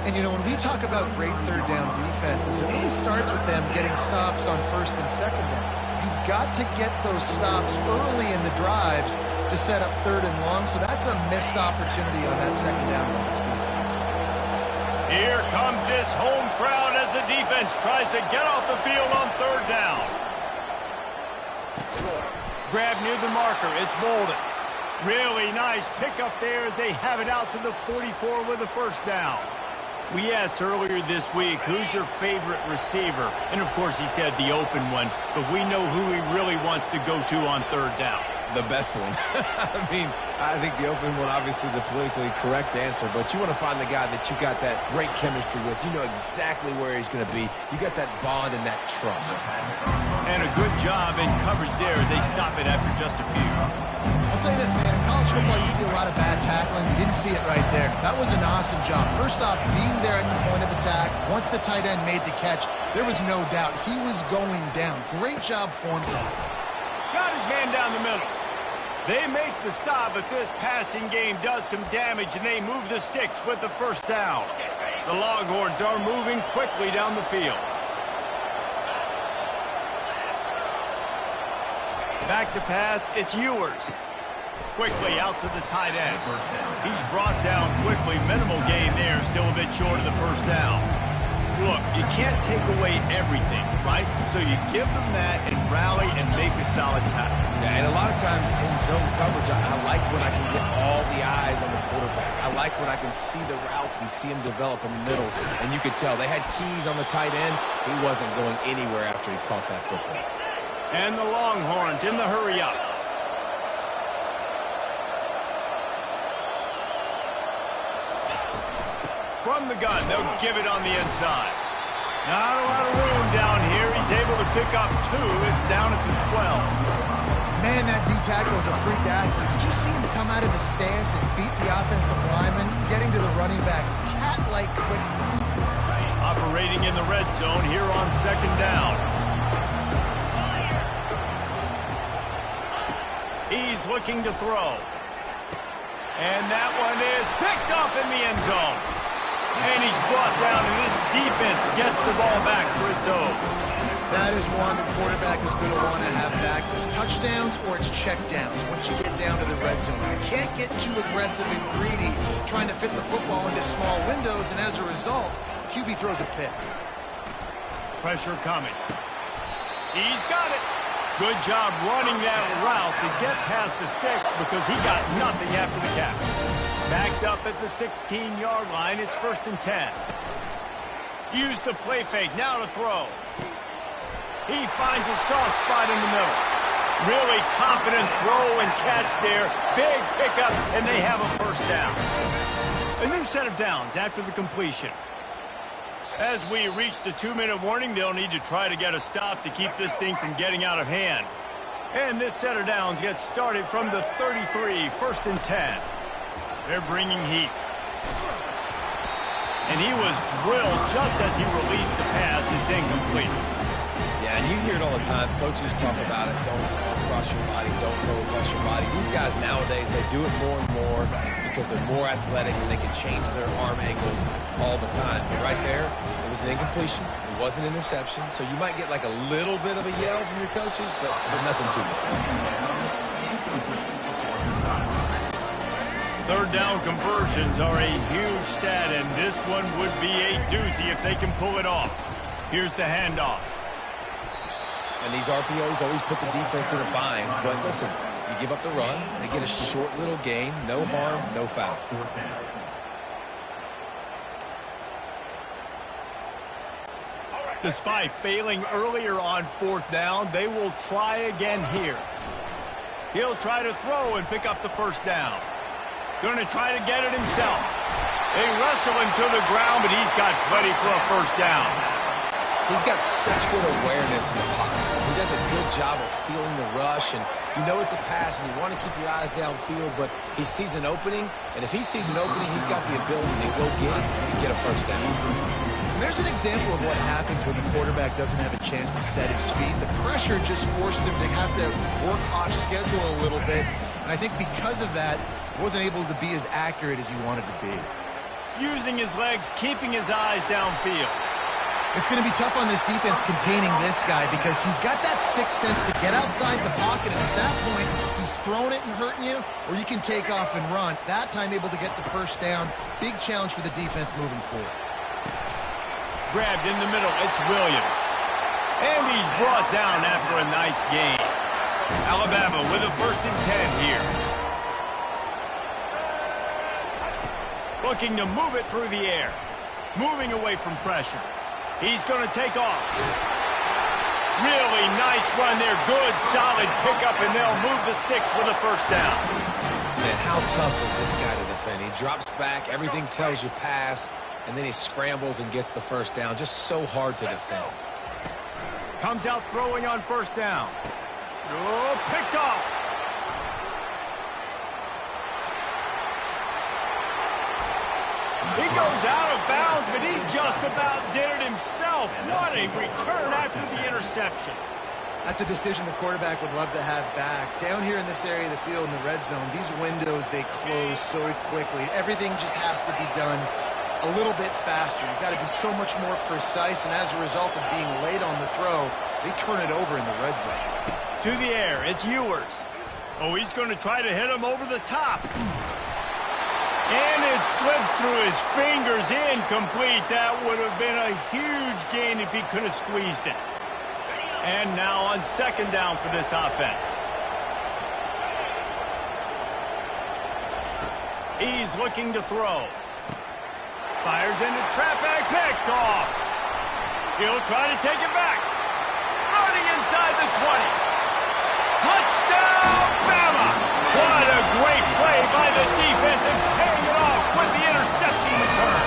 And, you know, when we talk about great third down defenses, it really starts with them getting stops on 1st and 2nd down. You've got to get those stops early in the drives to set up 3rd and long, so that's a missed opportunity on that 2nd down by this defense. Here comes this home crowd as the defense tries to get off the field on 3rd down. Grab near the marker, it's Bolden. Really nice pickup there as they have it out to the 44 with a 1st down. We asked earlier this week, who's your favorite receiver? And, of course, he said the open one, but we know who he really wants to go to on 3rd down. The best one. I mean, I think the open one, obviously the politically correct answer, but you want to find the guy that you got that great chemistry with. You know exactly where he's going to be. You got that bond and that trust. And a good job in coverage there as they stop it after just a few. I'll say this, man. In college football, you see a lot of bad tackling. You didn't see it right there. That was an awesome job. First off, being there at the point of attack. Once the tight end made the catch, there was no doubt he was going down. Great job form tackle. Got his man down the middle. They make the stop, but this passing game does some damage, and they move the sticks with the 1st down. The Longhorns are moving quickly down the field. Back to pass, it's Ewers. Quickly out to the tight end. He's brought down quickly. Minimal gain there, still a bit short of the 1st down. Look, you can't take away everything, right? So you give them that and rally and make a solid tackle. Yeah, and a lot of times in zone coverage, I like when I can get all the eyes on the quarterback. I like when I can see the routes and see him develop in the middle. And you could tell they had keys on the tight end. He wasn't going anywhere after he caught that football. And the Longhorns in the hurry-up. From the gun, they'll give it on the inside. Not a lot of room down here. He's able to pick up 2. It's down at the 12. Man, that D-tackle is a freak athlete. Did you see him come out of his stance and beat the offensive lineman, getting to the running back? Cat-like quickness. Operating in the red zone here on 2nd down. He's looking to throw. And that one is picked off in the end zone. And he's brought down, and this defense gets the ball back for its own. That is one the quarterback is going to want to have back. It's touchdowns or it's checkdowns once you get down to the red zone. You can't get too aggressive and greedy trying to fit the football into small windows, and as a result, QB throws a pick. Pressure coming. He's got it. Good job running that route to get past the sticks because he got nothing after the catch. Backed up at the 16-yard line. It's 1st and 10. Use the play fake. Now to throw. He finds a soft spot in the middle. Really confident throw and catch there. Big pickup, and they have a 1st down. A new set of downs after the completion. As we reach the 2-minute warning, they'll need to try to get a stop to keep this thing from getting out of hand. And this set of downs gets started from the 33, 1st and 10. They're bringing heat. And he was drilled just as he released the pass. It's incomplete. Yeah, and you hear it all the time. Coaches talk about it. Don't rush your body. Don't rush your body. These guys nowadays, they do it more and more because they're more athletic and they can change their arm angles all the time. But right there, it was an incompletion. It was an interception. So you might get like a little bit of a yell from your coaches, but nothing too much. 3rd down conversions are a huge stat, and this one would be a doozy if they can pull it off. Here's the handoff. And these RPOs always put the defense in a bind. But listen, you give up the run, they get a short little gain, no harm, no foul. Despite failing earlier on 4th down, they will try again here. He'll try to throw and pick up the 1st down. Going to try to get it himself. They wrestle him to the ground, but he's got plenty for a 1st down. He's got such good awareness in the pocket. He does a good job of feeling the rush, and you know it's a pass, and you want to keep your eyes downfield, but he sees an opening, and if he sees an opening, he's got the ability to go get it and get a 1st down. There's an example of what happens when the quarterback doesn't have a chance to set his feet. The pressure just forced him to have to work off schedule a little bit, and I think because of that, wasn't able to be as accurate as he wanted to be. Using his legs, keeping his eyes downfield. It's going to be tough on this defense containing this guy because he's got that sixth sense to get outside the pocket, and at that point, he's throwing it and hurting you, or you can take off and run. That time able to get the 1st down. Big challenge for the defense moving forward. Grabbed in the middle, it's Williams. And he's brought down after a nice gain. Alabama with a 1st and 10 here. Looking to move it through the air. Moving away from pressure. He's going to take off. Really nice run there. Good, solid pickup, and they'll move the sticks with a 1st down. Man, how tough is this guy to defend? He drops back, everything tells you pass, and then he scrambles and gets the 1st down. Just so hard to defend. Comes out throwing on 1st down. Oh, picked off. He goes out of bounds, but he just about did it himself. What a return after the interception. That's a decision the quarterback would love to have back. Down here in this area of the field in the red zone, these windows, they close so quickly. Everything just has to be done a little bit faster. You've got to be so much more precise, and as a result of being late on the throw, they turn it over in the red zone. To the air, it's Ewers. Oh, he's going to try to hit him over the top. And it slips through his fingers, incomplete. That would have been a huge gain if he could have squeezed it. And now on second down for this offense. He's looking to throw. Fires into traffic, picked off. He'll try to take it back. Running inside the 20. Touchdown, Bama! What a great play by the defense and paying it off with the interception return.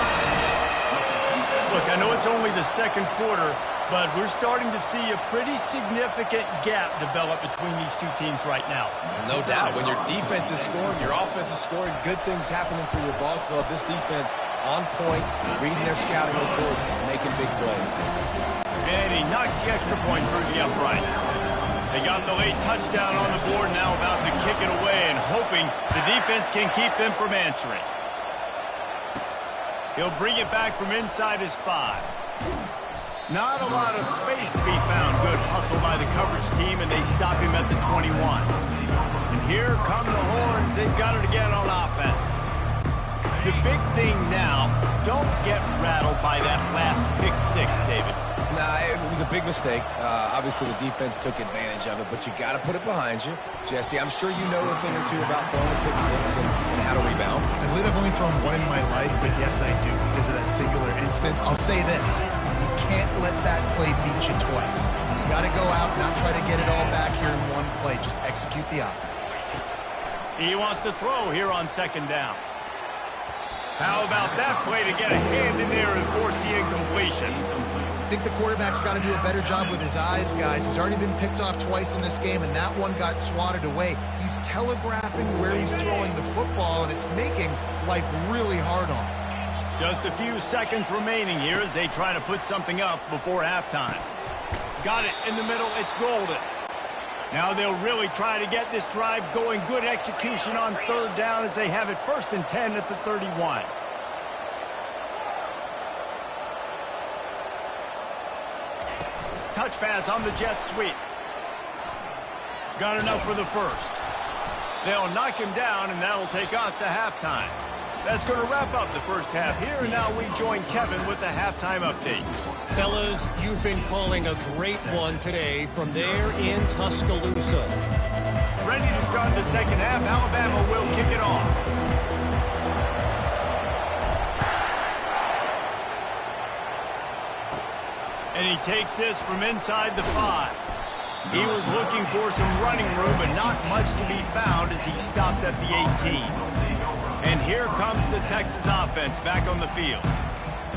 Look, I know it's only the second quarter, but we're starting to see a pretty significant gap develop between these two teams right now. No doubt. When your defense is scoring, your offense is scoring, good things happening for your ball club. This defense on point, reading their scouting report, making big plays. And he knocks the extra point through the uprights. They got the late touchdown on the board, now about to kick it away and hoping the defense can keep them from answering. He'll bring it back from inside his 5. Not a lot of space to be found. Good hustle by the coverage team, and they stop him at the 21. And here come the Horns. They've got it again on offense. The big thing now, don't get rattled by that last pick 6, David. Nah, it was a big mistake. Obviously, the defense took advantage of it, but you got to put it behind you. Jesse, I'm sure you know a thing or two about throwing a pick 6 and how to rebound. I believe I've only thrown one in my life, but yes, I do because of that singular instance. I'll say this. You can't let that play beat you twice. You got to go out, not try to get it all back here in one play. Just execute the offense. He wants to throw here on second down. How about that play to get a hand in there and force the incompletion? I think the quarterback's got to do a better job with his eyes, guys. He's already been picked off twice in this game, and that one got swatted away. He's telegraphing where he's throwing the football, and it's making life really hard on him. Just a few seconds remaining here as they try to put something up before halftime. Got it in the middle. It's golden. Now they'll really try to get this drive going. Good execution on third down as they have it 1st and 10 at the 31. Touch pass on the jet sweep. Got enough for the first. They'll knock him down, and that'll take us to halftime. That's going to wrap up the first half here, and now we join Kevin with the halftime update. Fellas, you've been calling a great one today from there in Tuscaloosa. Ready to start the second half. Alabama will kick it off. And he takes this from inside the 5. He was looking for some running room, but not much to be found as he stopped at the 18. And here comes the Texas offense back on the field.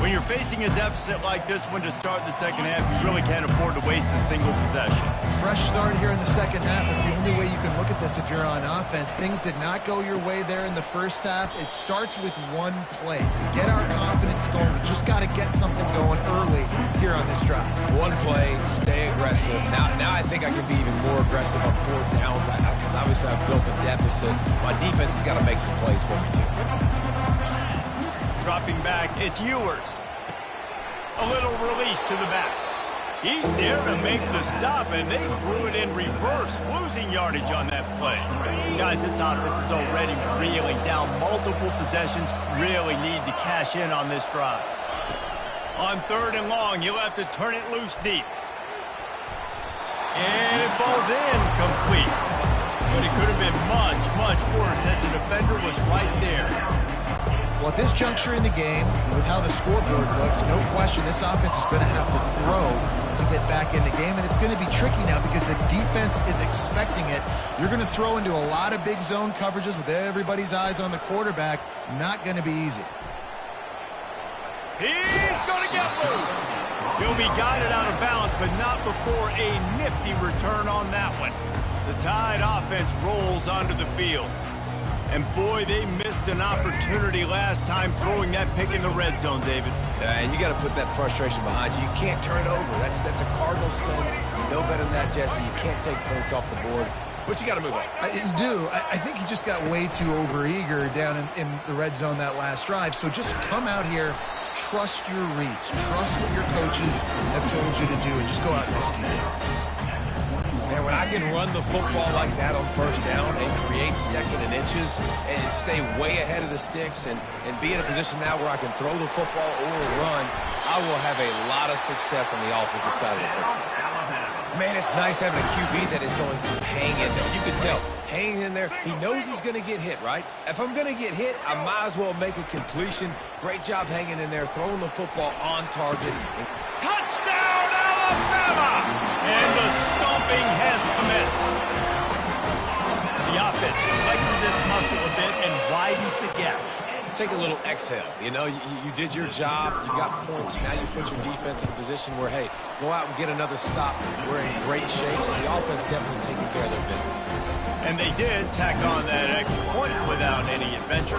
When you're facing a deficit like this one to start the second half, you really can't afford to waste a single possession. Fresh start here in the second half. That's the only way you can look at this if you're on offense. Things did not go your way there in the first half. It starts with one play. To get our confidence going, we just got to get something going early here on this drive. One play, stay aggressive. Now I think I can be even more aggressive on 4th downs because obviously I've built a deficit. My defense has got to make some plays for me too. Dropping back, it's Ewers. A little release to the back. He's there to make the stop, and they threw it in reverse, losing yardage on that play. Guys, this offense is already reeling down multiple possessions, really need to cash in on this drive. On 3rd and long, you'll have to turn it loose deep. And it falls in complete. But it could have been much, much worse as the defender was right there. Well, at this juncture in the game, with how the scoreboard looks, no question this offense is going to have to throw to get back in the game, and it's going to be tricky now because the defense is expecting it. You're going to throw into a lot of big zone coverages with everybody's eyes on the quarterback. Not going to be easy. He's going to get loose. He'll be guided out of bounds, but not before a nifty return on that one. The Tide offense rolls onto the field. And boy, they missed an opportunity last time throwing that pick in the red zone, David. And you got to put that frustration behind you. You can't turn it over. That's a cardinal sin. You know better than that, Jesse. You can't take points off the board. But you got to move on. You do. I think he just got way too overeager down in the red zone that last drive. So just come out here, trust your reads, trust what your coaches have told you to do, and just go out and execute the offense. Man, when I can run the football like that on first down and create second and inches and stay way ahead of the sticks and be in a position now where I can throw the football or run, I will have a lot of success on the offensive side of the football. Man, it's nice having a QB that is going to hang in there. You can tell, hanging in there, he knows he's going to get hit, right? If I'm going to get hit, I might as well make a completion. Great job hanging in there, throwing the football on target. Touchdown, Alabama! And the stomping has commenced. The offense flexes its muscle a bit and widens the gap. Take a little exhale. You know, you did your job. You got points. Now you put your defense in a position where, hey, go out and get another stop. We're in great shape, so the offense definitely taking care of their business. And they did tack on that extra point without any adventure.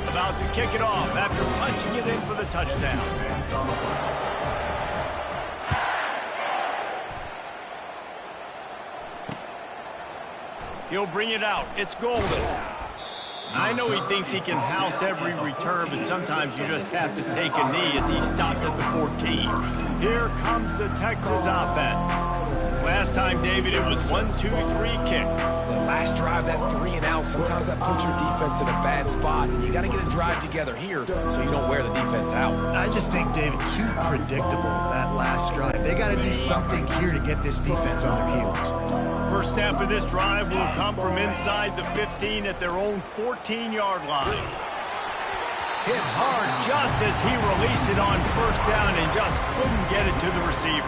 About to kick it off after punching it in for the touchdown. He'll bring it out. It's golden. I know he thinks he can house every return, but sometimes you just have to take a knee as he stopped at the 14. Here comes the Texas offense. Last time, David, it was 1-2-3 kick. The last drive, that 3 and out, sometimes that puts your defense in a bad spot. And you got to get a drive together here so you don't wear the defense out. I just think, David, too predictable, that last drive. They got to do something here to get this defense on their heels. First snap of this drive will come from inside the 15 at their own 14-yard line. Hit hard just as he released it on first down and just couldn't get it to the receiver.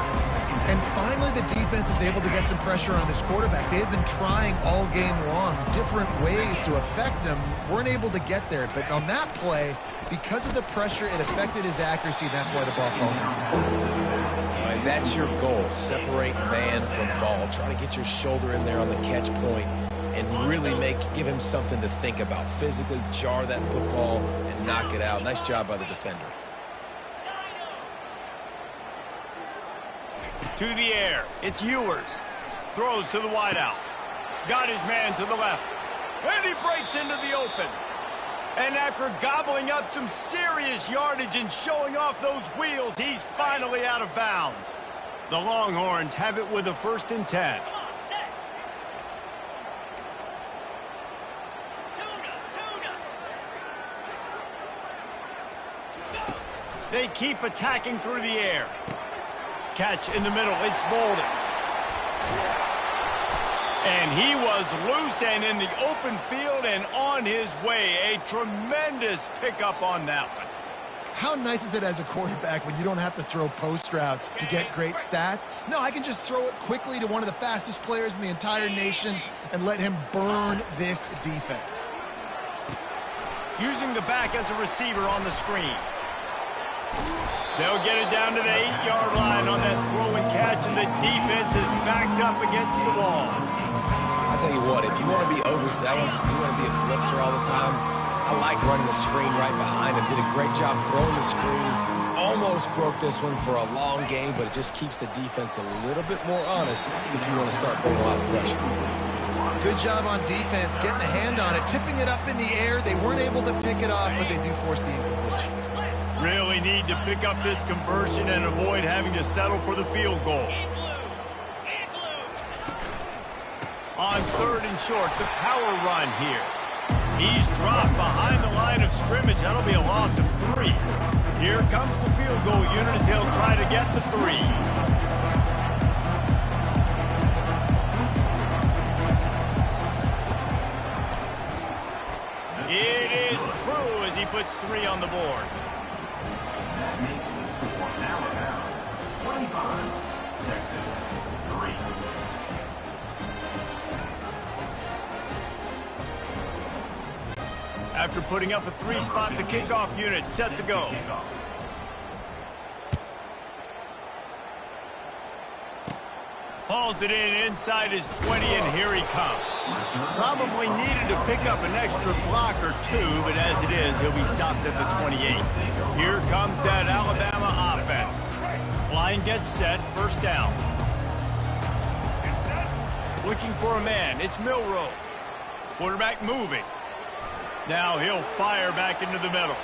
And finally, the defense is able to get some pressure on this quarterback. They had been trying all game long, different ways to affect him, weren't able to get there. But on that play, because of the pressure, it affected his accuracy. That's why the ball falls in. And that's your goal, separate man from ball. Try to get your shoulder in there on the catch point and really give him something to think about. Physically jar that football and knock it out. Nice job by the defender. To the air, it's Ewers. Throws to the wideout. Got his man to the left. And he breaks into the open. And after gobbling up some serious yardage and showing off those wheels, he's finally out of bounds. The Longhorns have it with a 1st and 10. They keep attacking through the air. Catch in the middle. It's Bolden. And he was loose and in the open field and on his way. A tremendous pickup on that one. How nice is it as a quarterback when you don't have to throw post routes to get great stats? No, I can just throw it quickly to one of the fastest players in the entire nation and let him burn this defense. Using the back as a receiver on the screen. They'll get it down to the 8-yard line on that throw and catch, and the defense is backed up against the wall. I'll tell you what, if you want to be overzealous, if you want to be a blitzer all the time, I like running the screen right behind him. Did a great job throwing the screen. Almost broke this one for a long game, but it just keeps the defense a little bit more honest if you want to start putting a lot of pressure. Good job on defense, getting a hand on it, tipping it up in the air. They weren't able to pick it off, but they do force the incompletion. Really need to pick up this conversion and avoid having to settle for the field goal. On 3rd and short, the power run here. He's dropped behind the line of scrimmage. That'll be a loss of 3. Here comes the field goal unit as he'll try to get the 3. It is true as he puts 3 on the board. That makes the score Alabama 25, Texas 3. After putting up a 3 spot, the kickoff unit set to go. Hauls it inside his 20, and here he comes. Probably needed to pick up an extra block or 2, but as it is, he'll be stopped at the 28. Here comes that Alabama offense. Line gets set, 1st down. Looking for a man, it's Milroe. Quarterback moving. Now he'll fire back into the middle.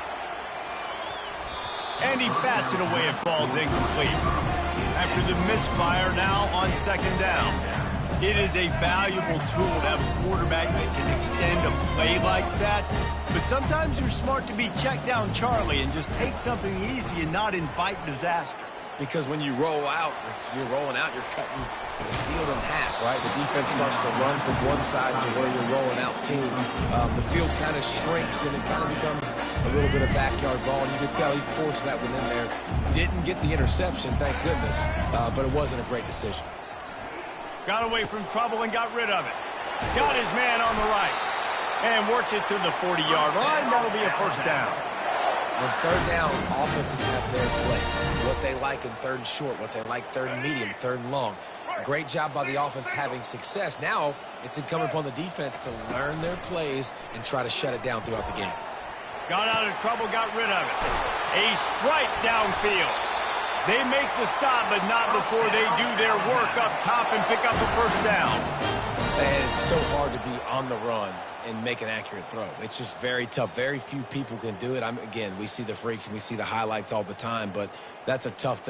And he bats it away. It falls incomplete. After the misfire, now on second down. It is a valuable tool to have a quarterback that can extend a play like that. But sometimes you're smart to be check down Charlie and just take something easy and not invite disaster. Because when you roll out, you're rolling out, you're cutting the field in half, right? The defense starts to run from one side to where you're rolling out to. The field kind of shrinks, and it kind of becomes a little bit of backyard ball. And you could tell he forced that one in there. Didn't get the interception, thank goodness, but it wasn't a great decision. Got away from trouble and got rid of it. Got his man on the right. And works it to the 40-yard line. That'll be a first down. On third down, offenses have their plays. What they like in third and short, what they like third and medium, third and long. Great job by the offense having success. Now it's incumbent upon the defense to learn their plays and try to shut it down throughout the game. Got out of trouble, got rid of it. A strike downfield. They make the stop, but not before they do their work up top and pick up the first down. Man, it's so hard to be on the run and make an accurate throw. It's just very tough. Very few people can do it. Again, we see the freaks and we see the highlights all the time, but that's a tough thing.